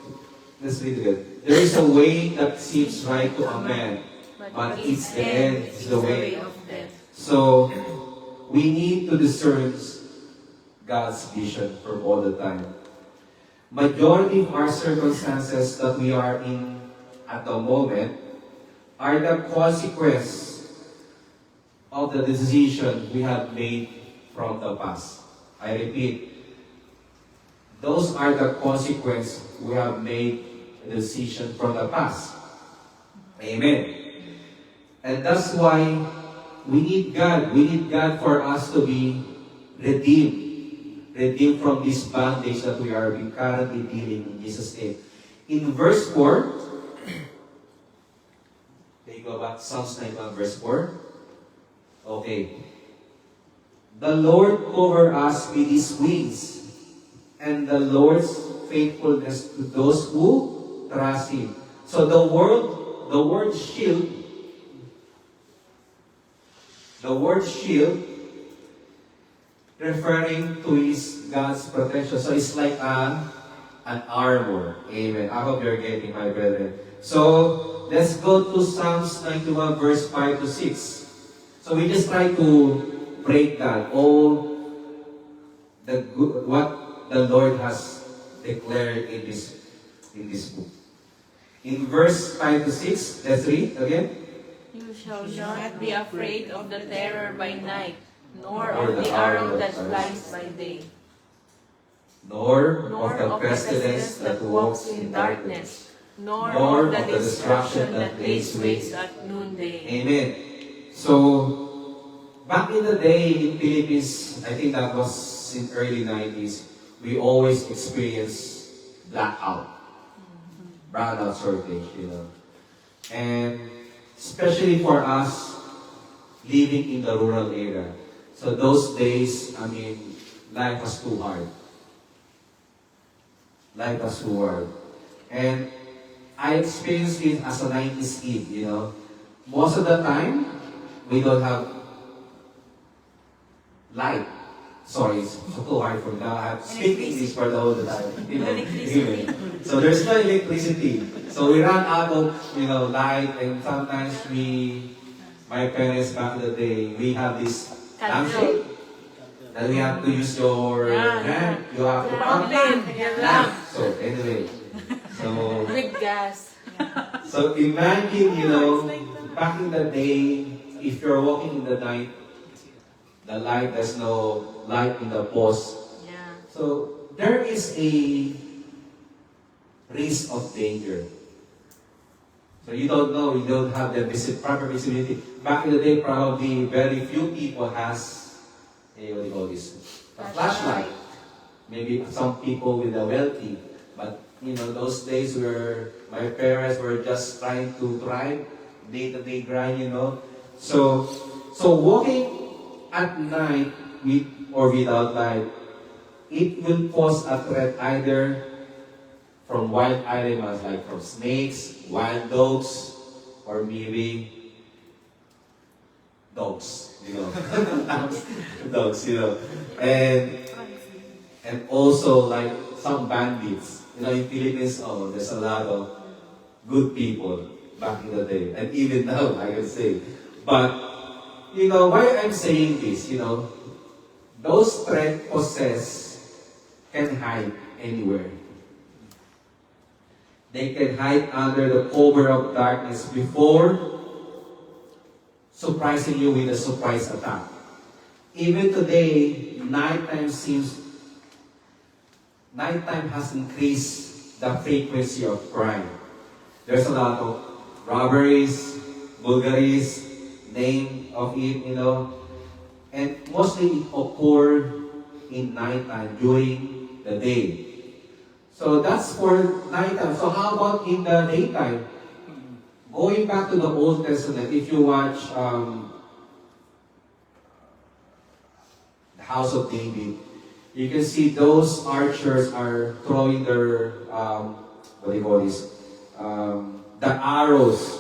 let's read it. There is a way that seems right to a man, but its the end is the way of death. So, we need to discern God's vision from all the time. Majority of our circumstances that we are in at the moment are the consequence of the decision we have made from the past. I repeat, those are the consequences we have made a decision from the past. Amen. And that's why we need God. We need God for us to be redeemed. Redeemed from this bondage that we are currently dealing in Jesus' name. In verse 4, can you go back? Psalms 91 verse 4. Okay. The Lord cover us with His wings, and the Lord's faithfulness to those who trust Him. So the word shield, referring to God's protection. So it's like an armor. Amen. I hope you're getting, my brethren. So let's go to Psalms 91 verse 5 to 6. So we just try to break down all what the Lord has declared in this book. In verse 5 to 6, let's read again. You shall not be afraid of the terror by night, nor of the arrow that flies by day, Nor of the pestilence that walks in darkness, nor nor of the destruction that lays waste at noonday. Amen. So, back in the day in Philippines, I think that was in early 90s, we always experienced blackout, brownout shortage, And especially for us living in the rural area. So those days, life was too hard. Life was too hard. And I experienced it as a 90s kid, Most of the time, we don't have light. Sorry, it's too hard for me now. I have speaking English for the whole time. Electricity. So there's no electricity. So we run out of light, and sometimes my parents back in the day, we have this lampshade that we have to use your hand. You have to pump lamp. So anyway, so With gas. so imagine, back in the day, if you're walking in the night, the light, there's no light in the post. Yeah. So there is a risk of danger. So you don't know, you don't have the proper visibility. Back in the day, probably very few people has what do you call this? A flashlight. Maybe some people with a wealthy. But those days where my parents were just trying to thrive, day-to-day grind, So walking at night with or without light, it will pose a threat either from wild animals like from snakes, wild dogs, or maybe dogs, dogs, and also like some bandits. In Philippines, there's a lot of good people back in the day, and even now, I can say. But, why I'm saying this, those threat possessed can hide anywhere. They can hide under the cover of darkness before surprising you with a surprise attack. Even today, nighttime has increased the frequency of crime. There's a lot of robberies, burglaries, name of it, and mostly it occurs in nighttime during the day. So that's for nighttime. So how about in the daytime? Going back to the Old Testament, if you watch the House of David, you can see those archers are throwing their what do you call this? The arrows.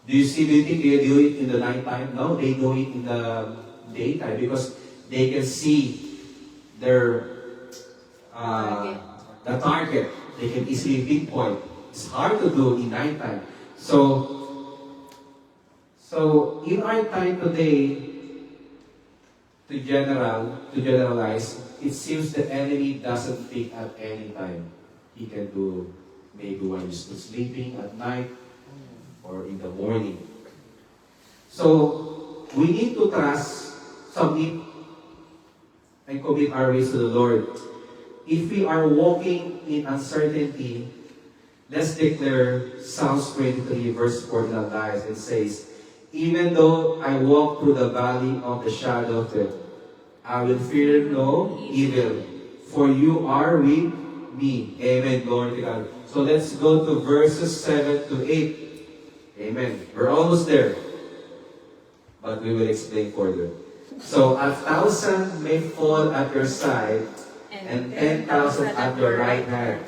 Do you think they do it in the nighttime? No, they do it in the daytime because they can see their the target. They can easily pinpoint. It's hard to do in nighttime. So in our time today, to generalize, it seems the enemy doesn't think at any time. He can do maybe when he's sleeping at night or in the morning. So we need to trust, submit, and commit our ways to the Lord. If we are walking in uncertainty, let's declare Psalms 23 verse 49 and says, even though I walk through the valley of the shadow of death, I will fear no evil, for you are with me. Amen. Glory to God. So let's go to verses 7 to 8. Amen. We're almost there, but we will explain further. So 1,000 may fall at your side, and 10,000 at your right hand,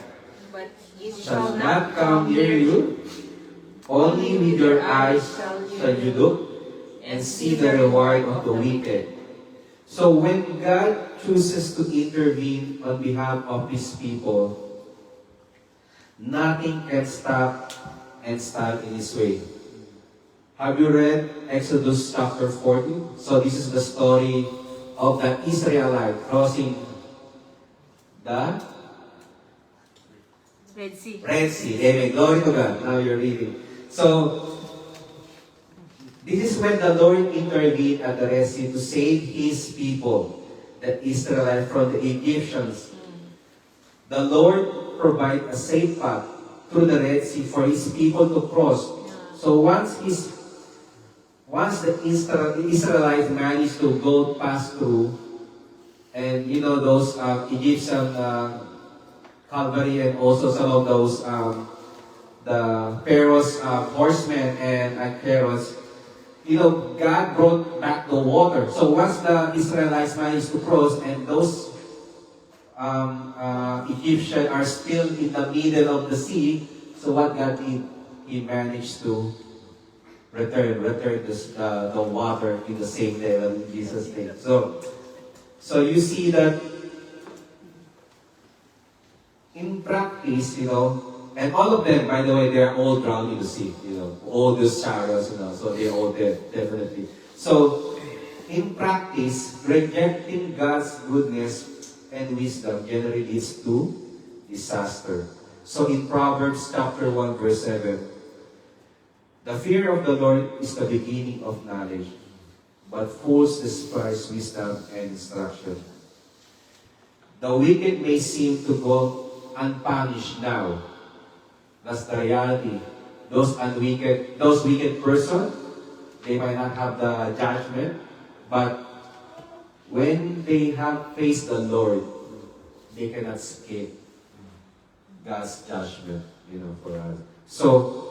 But it shall not come near you. Only with your eyes shall you look and see the reward of the wicked. So when God chooses to intervene on behalf of His people, nothing can stop and stand in His way. Have you read Exodus chapter 40? So this is the story of the Israelite crossing the Red Sea. Red Sea. Amen. Glory to God. Now you're reading. So, this is when the Lord intervened at the Red Sea to save His people, the Israelites, from the Egyptians. The Lord provided a safe path through the Red Sea for His people to cross. So once the Israelites managed to go pass through, and those Egyptian cavalry and also some of those the Pharaoh's horsemen and chariots, God brought back the water. So once the Israelites managed to cross, and those Egyptians are still in the middle of the sea, so what God did, He managed to return the water in the same level in Jesus' name. So you see that in practice, and all of them, by the way, they're all drowned in the sea, all these chariots, so they're all dead, definitely. So, in practice, rejecting God's goodness and wisdom generally leads to disaster. So in Proverbs chapter 1, verse 7, the fear of the Lord is the beginning of knowledge, but fools despise wisdom and instruction. The wicked may seem to go unpunished now. That's the reality. Those wicked person, they might not have the judgment, but when they have faced the Lord, they cannot escape God's judgment, for us. So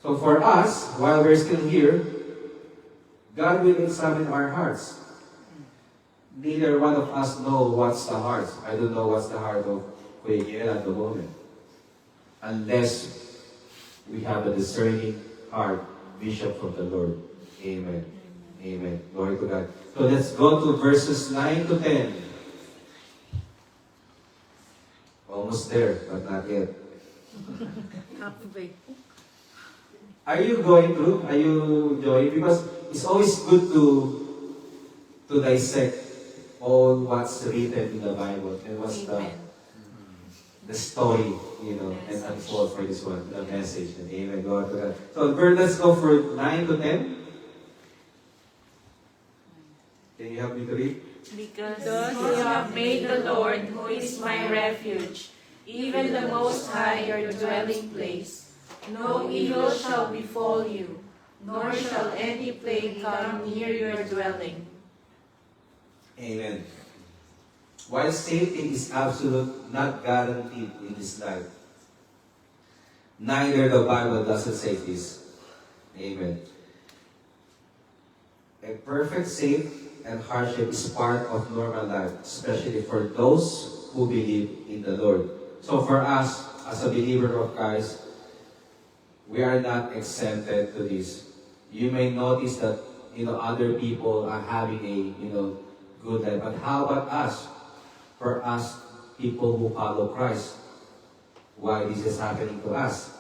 for us, while we're still here, God will examine our hearts. Neither one of us know what's the heart. I don't know what's the heart of Kuya at the moment. Unless we have a discerning heart, vision from the Lord. Amen. Amen. Glory to God. So let's go to verses 9 to 10. Almost there, but not yet. Are you going through? Are you enjoying? Because it's always good to dissect all what's written in the Bible and what's the story, and unfold for this one, the message. And amen. Glory to God. So let's go for 9 to 10. Can you help me to read? Because you have made the Lord, who is my refuge, even the Most High your dwelling place. No evil shall befall you, nor shall any plague come near your dwelling. Amen. While safety is absolute, not guaranteed in this life, neither the Bible doesn't say this. Amen. A perfect safe and hardship is part of normal life, especially for those who believe in the Lord. So for us, as a believer of Christ, we are not exempted to this. You may notice that other people are having a good life, but how about us? For us, people who follow Christ, why this is happening to us?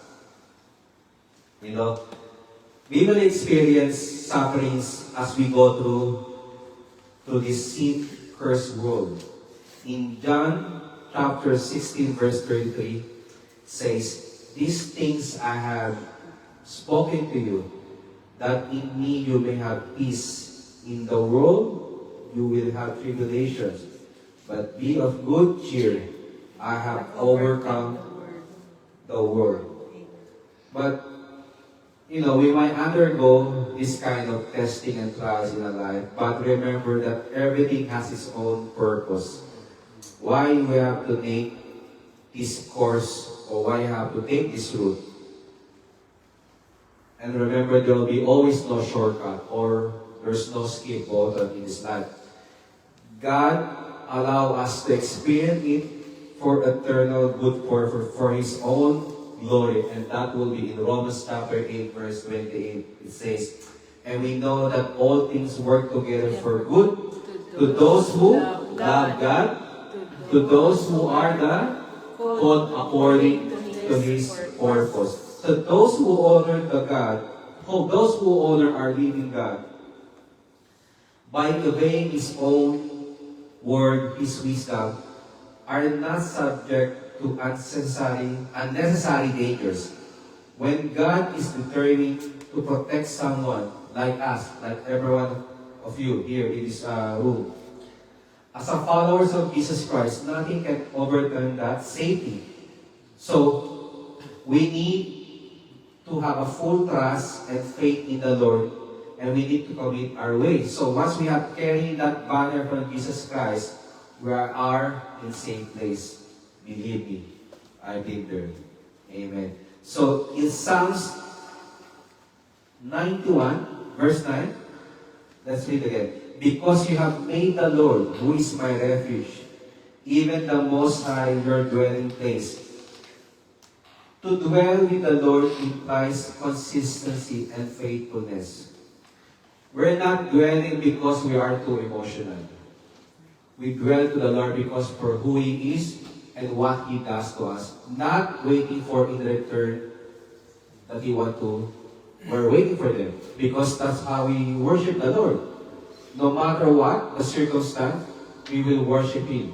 We will experience sufferings as we go through this sin-cursed world. In John chapter 16, verse 33, says, "These things I have spoken to you, that in me you may have peace. In the world you will have tribulations, but be of good cheer. I have overcome the world." But, we might undergo this kind of testing and trials in our life, but remember that everything has its own purpose. Why we have to take this course, or why you have to take this route. And remember, there will be always no shortcut, or there's no skip button in this life. God allow us to experience it for eternal good for His own glory. And that will be in Romans chapter 8, verse 28. It says, "And we know that all things work together for good to those who love God, to those who are the called according to His purpose." So those who honor those who honor our living God, by obeying His own word, His wisdom, are not subject to unnecessary dangers. When God is determined to protect someone like us, like every one of you here in this room, as a followers of Jesus Christ, nothing can overturn that safety. So, we need to have a full trust and faith in the Lord, and we need to commit our way. So once we have carried that banner from Jesus Christ, we are in safe place. Believe me, I've been there. Amen. So in Psalms 91, verse 9, let's read again. "Because you have made the Lord, who is my refuge, even the Most High, your dwelling place. To dwell with the Lord implies consistency and faithfulness. We're not dwelling because we are too emotional. We dwell to the Lord because for who He is and what He does to us. Not waiting for in return that He want to. We're waiting for them because that's how we worship the Lord. No matter what the circumstance, we will worship Him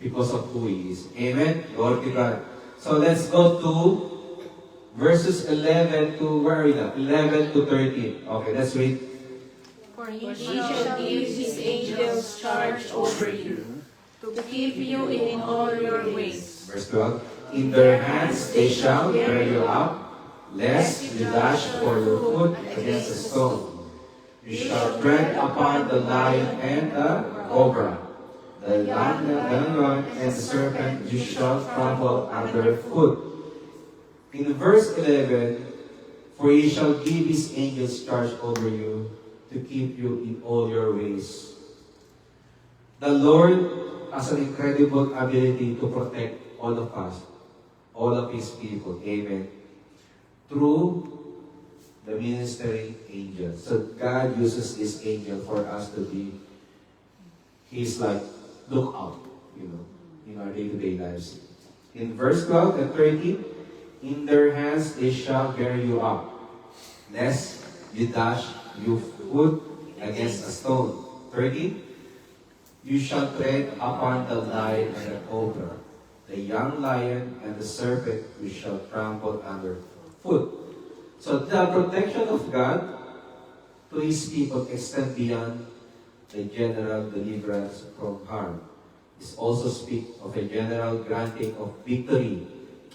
because of who He is. Amen. Glory to God. So let's go to verses 11 to, where are we now? 11 to 13. Okay, let's read. For he shall give his angels charge over you, to keep you in all your ways. Verse 12. In their hands they shall bear you up, lest you dash for your foot against a stone. You shall tread upon the lion and the cobra. The lion and the serpent you shall trample underfoot. In verse 11, for He shall give His angels charge over you to keep you in all your ways. The Lord has an incredible ability to protect all of us, all of His people. Amen. Through the ministering angels. So God uses this angel for us to be He's like, look out, in our day-to-day lives. In verse 12 and 13, in their hands they shall bear you up, lest you dash your foot against a stone. 13, you shall tread upon the lion and the cobra, the young lion and the serpent you shall trample underfoot. So the protection of God to His people extend beyond the general deliverance from harm. It also speaks of a general granting of victory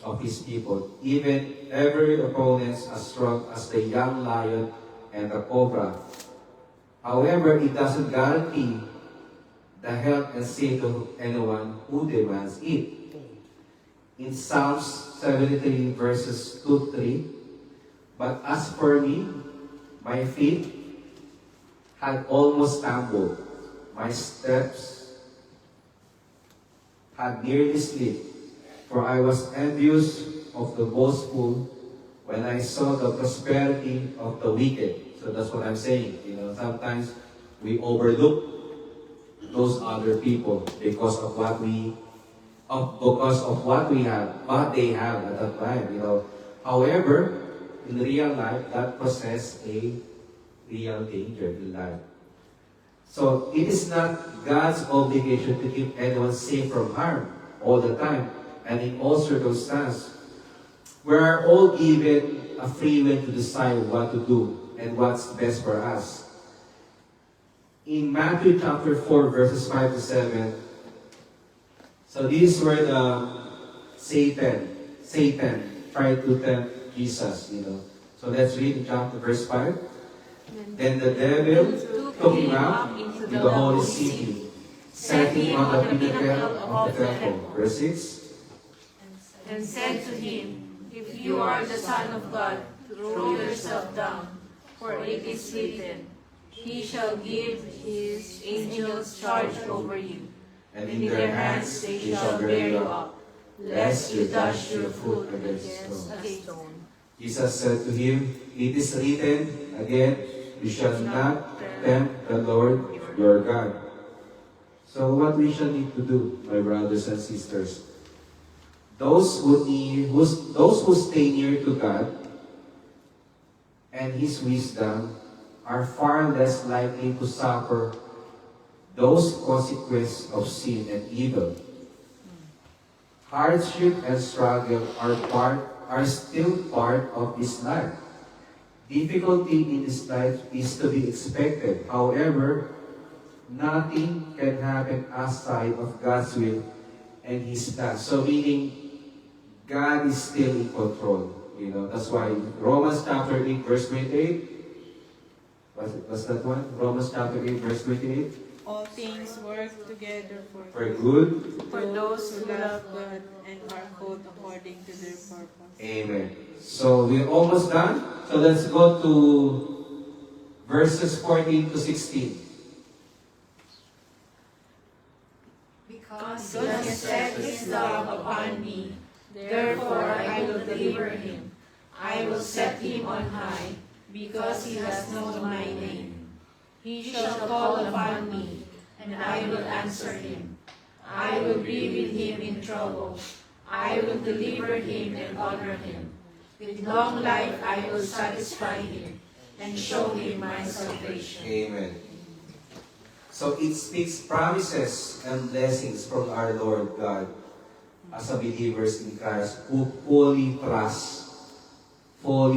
of His people, even every opponent as strong as the young lion and the cobra. However, it doesn't guarantee the health and safety of anyone who demands it. In Psalms 73 verses 2-3, but as for me, my feet had almost stumbled. My steps had nearly slipped, for I was envious of the boastful when I saw the prosperity of the wicked. So that's what I'm saying. Sometimes we overlook those other people because of what we have, what they have at that time. However, in real life, that possesses a real danger in life. So it is not God's obligation to keep anyone safe from harm all the time and in all circumstances. We are all given a free will to decide what to do and what's best for us. In Matthew chapter 4 verses 5 to 7, so this is where Satan tried to tempt Jesus, So let's read in chapter verse 5. Then the devil took him out into the holy city, set him on the pinnacle of the temple. Verse 6. And said to him, If you are the Son of God, throw yourself down, for it is written, He shall give His angels charge over you, And in their hands they shall bear you up, lest you dash your foot against a stone. Jesus said to him, It is written, again, you shall not tempt the Lord your God. So what we shall need to do, my brothers and sisters, those who stay near to God and His wisdom are far less likely to suffer those consequences of sin and evil. Hardship and struggle are still part of this life. Difficulty in this life is to be expected. However, nothing can happen outside of God's will and His plan. So meaning, God is still in control. That's why Romans chapter 8 verse 28, what's that one? Romans chapter 8 verse 28. All things work together For good. for those who love God and are called according to their purpose. Amen. So we're almost done. So let's go to verses 14 to 16. Because He has set His love upon me, Therefore I will deliver him. I will set him on high, because he has known my name. He shall call upon me, and I will answer him. I will be with him in trouble. I will deliver him and honor him. With long life I will satisfy him, and show him my salvation. Amen. So it speaks promises and blessings from our Lord God as a believers in Christ who fully trust on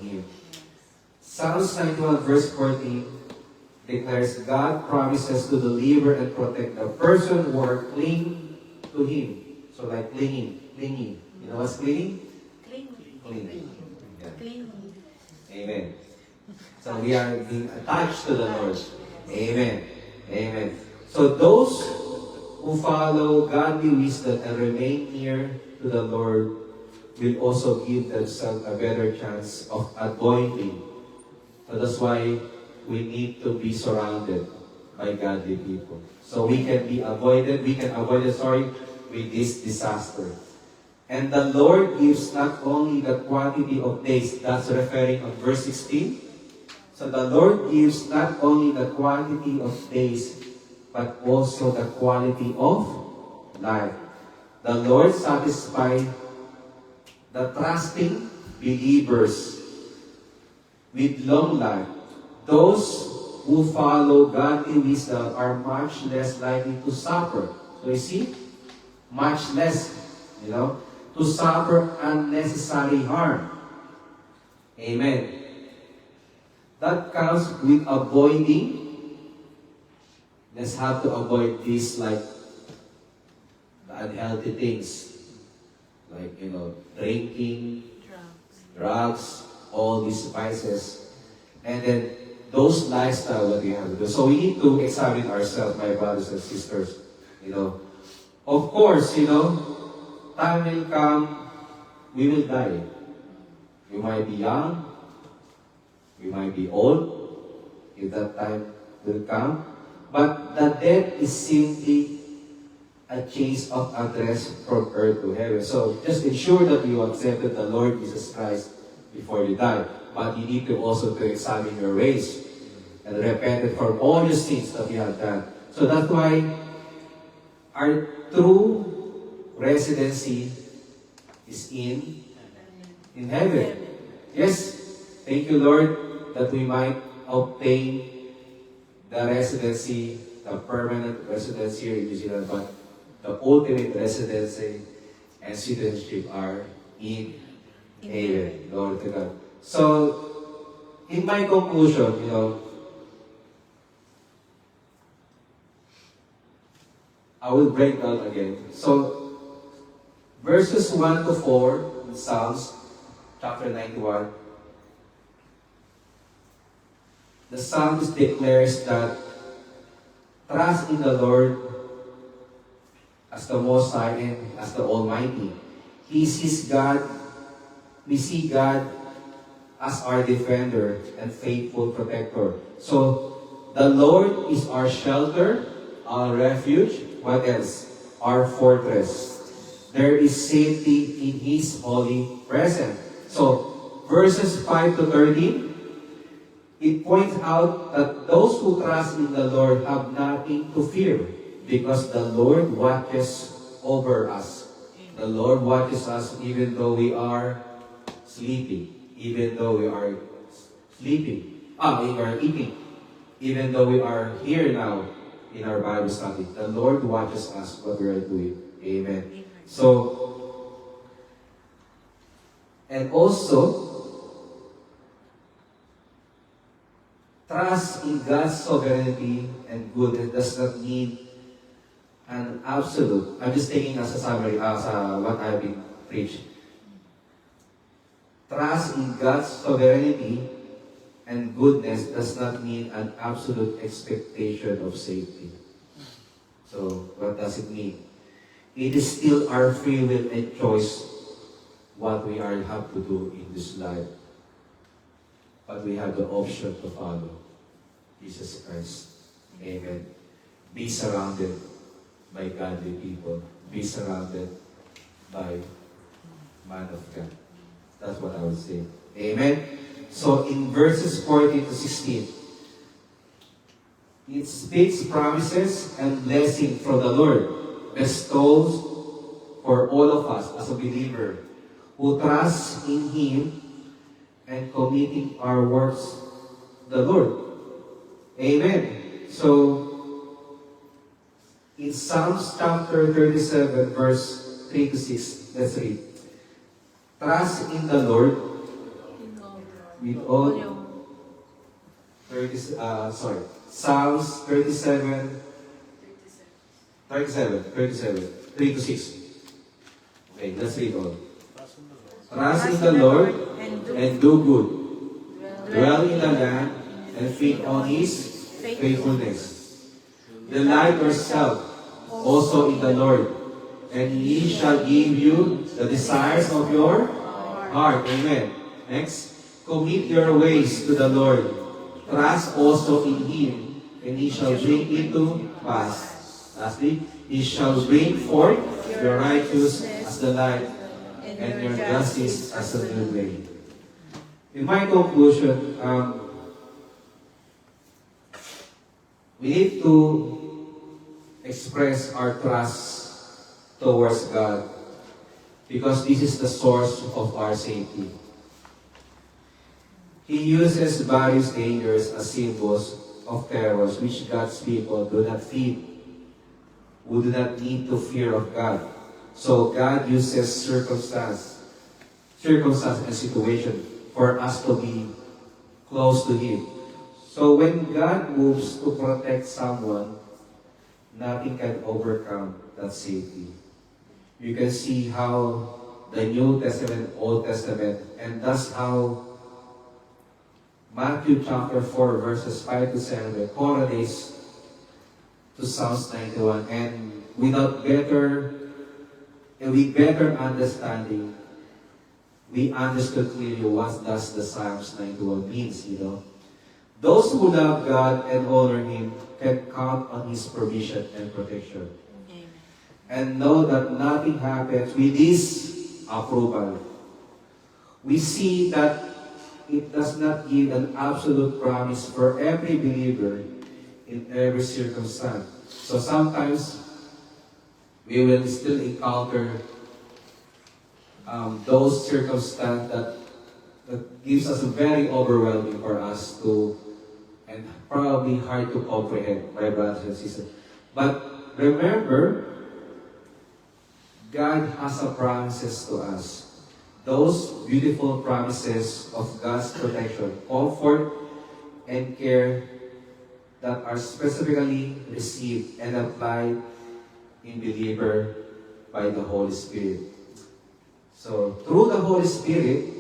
Him. Psalms 91 verse 14 declares God promises to deliver and protect the person who are clinging to Him. So like clinging. You know what's clinging? Clinging. Yeah. Amen. So we are being attached to the Lord. Amen. Amen. So those who follow godly wisdom and remain near to the Lord will also give themselves a better chance of anointing. So that's why we need to be surrounded by godly people. So we can avoid it with this disaster. And the Lord gives not only the quantity of days, that's referring on verse 16. So the Lord gives not only the quantity of days, but also the quality of life. The Lord satisfies the trusting believers with long life. Those who follow godly wisdom are much less likely to suffer. So you see, much less, to suffer unnecessary harm. Amen. That comes with avoiding. Let's have to avoid these like the unhealthy things. Like, drinking, drugs, all these vices. And then those lifestyle that we have to do. So we need to examine ourselves, my brothers and sisters. Of course, time will come, we will die. We might be young, we might be old, if that time will come. But the death is simply a change of address from earth to heaven. So just ensure that you accepted the Lord Jesus Christ before you die. But you need to also to examine your ways and repent from all your sins that you have done. So that's why our true residency is in heaven. Yes, thank you, Lord, that we might obtain the residency, the permanent residency here in New Zealand, but the ultimate residency and citizenship are in heaven. Glory to God. So, in my conclusion, I will break down again. So, verses 1 to 4 in Psalms chapter 91, the psalmist declares that trust in the Lord as the Most High and as the Almighty. He sees God, we see God as our defender and faithful protector. So, the Lord is our shelter, our refuge. What else? Our fortress. There is safety in His holy presence. So, verses 5 to 13, it points out that those who trust in the Lord have nothing to fear because the Lord watches over us. The Lord watches us even though we are sleeping, even though we are sleeping, we are eating, even though we are here now in our Bible study. The Lord watches us what we are doing. Amen. So, and also, trust in God's sovereignty and goodness does not need an absolute. I'm just taking as a summary, as what I've been preaching. Trust in God's sovereignty and goodness does not mean an absolute expectation of safety. So, what does it mean? It is still our free will and choice what we have to do in this life. But we have the option to follow Jesus Christ. Amen. Be surrounded by godly people. Be surrounded by man of God. That's what I would say. Amen. So in verses 14 to 16, it speaks promises and blessing from the Lord, bestows for all of us as a believer who trust in Him and committing our works to the Lord. Amen. So, in Psalms chapter 37, verse 3 to 6, let's read. Trust in the Lord with all. Psalms 37, 3 to 6. Okay, let's read all. Trust in the Lord and do good. Dwell in the land and feed on His faithfulness. Delight yourself also in the Lord, and He shall give you the desires of your heart. Amen. Next. Commit your ways to the Lord. Trust also in Him, and He shall bring it to pass. Lastly, He shall bring forth your righteousness as the light, and your justice as the noonday. In my conclusion, we need to express our trust towards God because this is the source of our safety. He uses various dangers as symbols of terrors which God's people do not feed, who do not need to fear of God. So God uses circumstance and situation for us to be close to Him. So when God moves to protect someone, nothing can overcome that safety. You can see how the New Testament, Old Testament, and that's how Matthew chapter 4 verses 5 to 7 correlates to Psalms 91, and with better understanding, we understood clearly what does the Psalms 91 means, Those who love God and honor Him can count on His provision and protection. Amen. And know that nothing happens with His approval. We see that it does not give an absolute promise for every believer in every circumstance. So sometimes we will still encounter those circumstances that gives us very overwhelming for us to, and probably hard to comprehend, my brothers and sisters. But remember, God has a promises to us. Those beautiful promises of God's protection, comfort, and care that are specifically received and applied in believer by the Holy Spirit. So, through the Holy Spirit,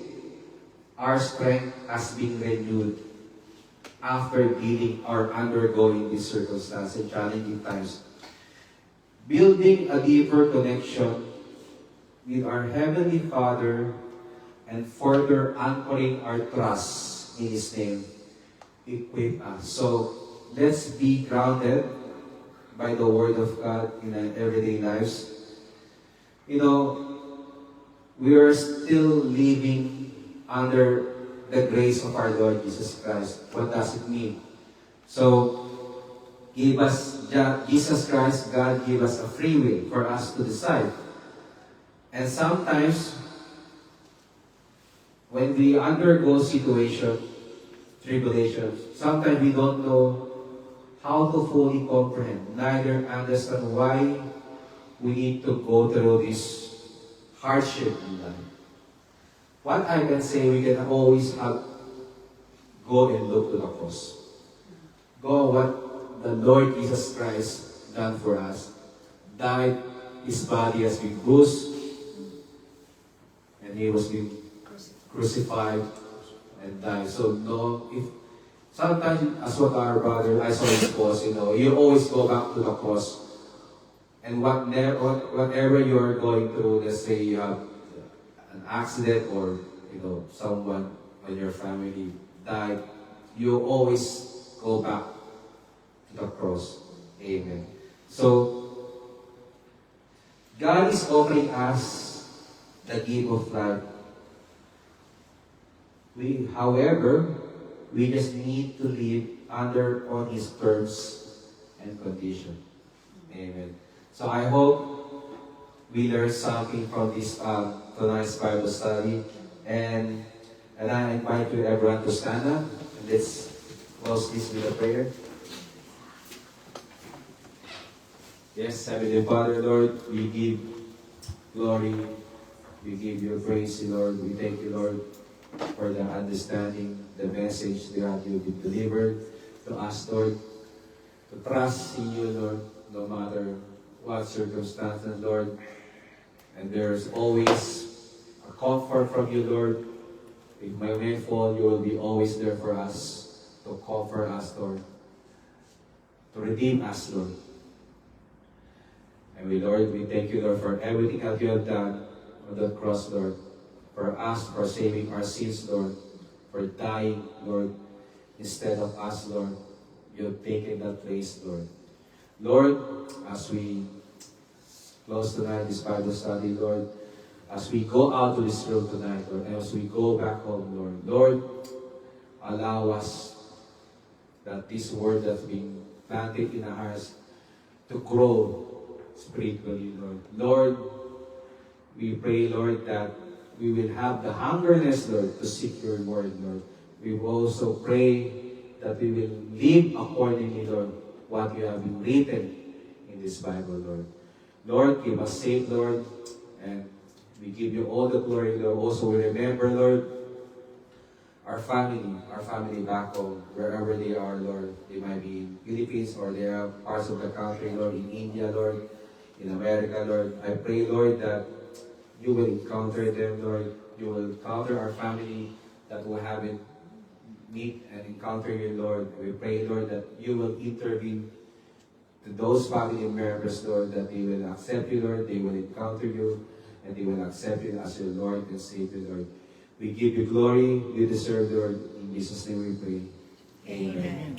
our strength has been renewed after dealing or undergoing these circumstances and challenging times. Building a deeper connection with our Heavenly Father and further anchoring our trust in His name equip us. So, let's be grounded by the Word of God in our everyday lives. We are still living under the grace of our Lord Jesus Christ. What does it mean? So, Jesus Christ, God gave us a free will for us to decide. And sometimes, when we undergo tribulation, sometimes we don't know how to fully comprehend, neither understand why we need to go through this hardship in life. What I can say, we can always go and look to the cross. Go what the Lord Jesus Christ done for us. Died, His body has been bruised, and He was being crucified and died. So sometimes, as what our brother, I saw his post, you always go back to the cross. And whatever you are going through, let's say you have an accident or someone in your family died, you always go back to the cross. Amen. So God is offering us the gift of life. However, we just need to live under on His terms and conditions. Amen. So I hope we learned something from this tonight's Bible study. And I invite you everyone to stand up. And let's close this with a prayer. Yes, Heavenly Father, Lord, we give glory. We give you praise, Lord. We thank you, Lord, for the understanding, the message that you've delivered to us, Lord. To trust in you, Lord, no matter what circumstances, Lord. And there's always a comfort from you, Lord. If my may fall, you will be always there for us, to comfort us, Lord. To redeem us, Lord. And Lord, we thank you, Lord, for everything that you have done on the cross, Lord. For us, for saving our sins, Lord. For dying, Lord, instead of us, Lord. You have taken that place, Lord. Lord, as we close tonight this Bible study, Lord, as we go out to this room tonight, Lord, and as we go back home, Lord, allow us that this word that's being planted in our hearts to grow spiritually, Lord. Lord, we pray, Lord, that we will have the hungerness, Lord, to seek your word, Lord. We will also pray that we will live accordingly, Lord, what you have been written in this Bible, Lord. Lord, keep us safe, Lord, and we give you all the glory, Lord. Also, we remember, Lord, our family back home, wherever they are, Lord. They might be in Philippines or they are parts of the country, Lord, in India, Lord, in America, Lord. I pray, Lord, that you will encounter them, Lord. You will encounter our family that will have it meet and encounter you, Lord. We pray, Lord, that you will intervene to those family members, Lord, that they will accept you, Lord. They will encounter you, and they will accept you as your Lord and Savior, Lord. We give you glory. You deserve, Lord. In Jesus' name we pray. Amen.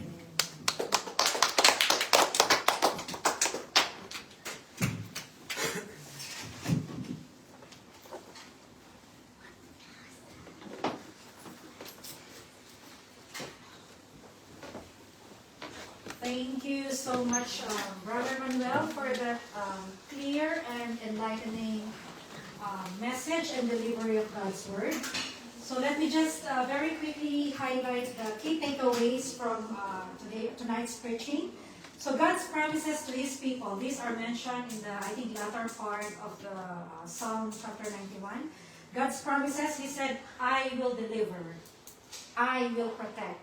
Thank you so much, Brother Manuel, for that clear and enlightening message and delivery of God's Word. So let me just very quickly highlight the key takeaways from tonight's preaching. So God's promises to His people, these are mentioned in the, latter part of the Psalm chapter 91. God's promises, He said, I will deliver, I will protect,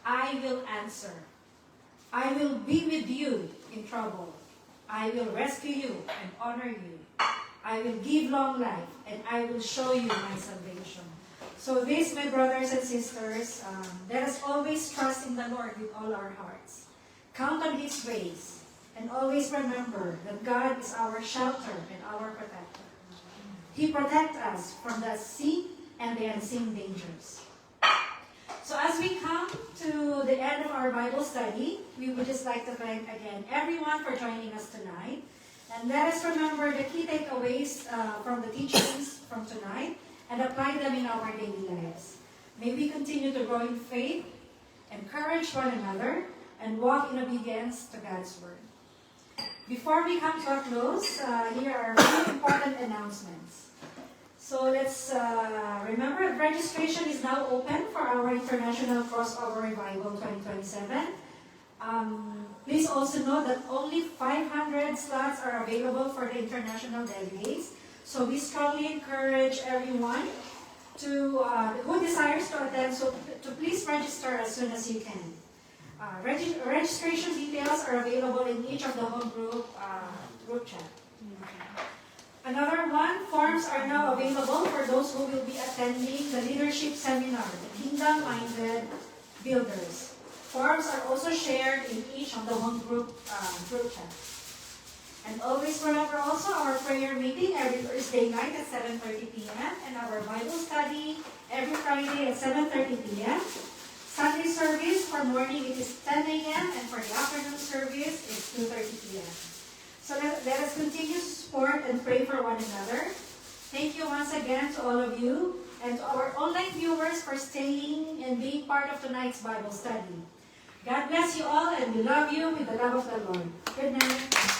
I will answer. I will be with you in trouble. I will rescue you and honor you. I will give long life and I will show you my salvation. So this, my brothers and sisters, let us always trust in the Lord with all our hearts. Count on His ways and always remember that God is our shelter and our protector. He protects us from the seen and the unseen dangers. So as we come to the end of our Bible study, we would just like to thank again everyone for joining us tonight. And let us remember the key takeaways from the teachings from tonight and apply them in our daily lives. May we continue to grow in faith, encourage one another, and walk in obedience to God's Word. Before we come to a close, here are very important announcements. So let's remember that registration is now open for our International Crossover Revival 2027. Please also know that only 500 slots are available for the international delegates. So we strongly encourage everyone to who desires to attend, so to please register as soon as you can. Registration details are available in each of the home group chat. Another one, forms are now available for those who will be attending the leadership seminar, the Kingdom-Minded Builders. Forms are also shared in each of the home group chat. And always remember also our prayer meeting every Thursday night at 7:30 p.m. and our Bible study every Friday at 7:30 p.m. Sunday service for morning it is 10 a.m. and for the afternoon service it's 2:30 p.m. So let us continue to support support and pray for one another. Thank you once again to all of you and to our online viewers for staying and being part of tonight's Bible study. God bless you all, and we love you with the love of the Lord. Good night.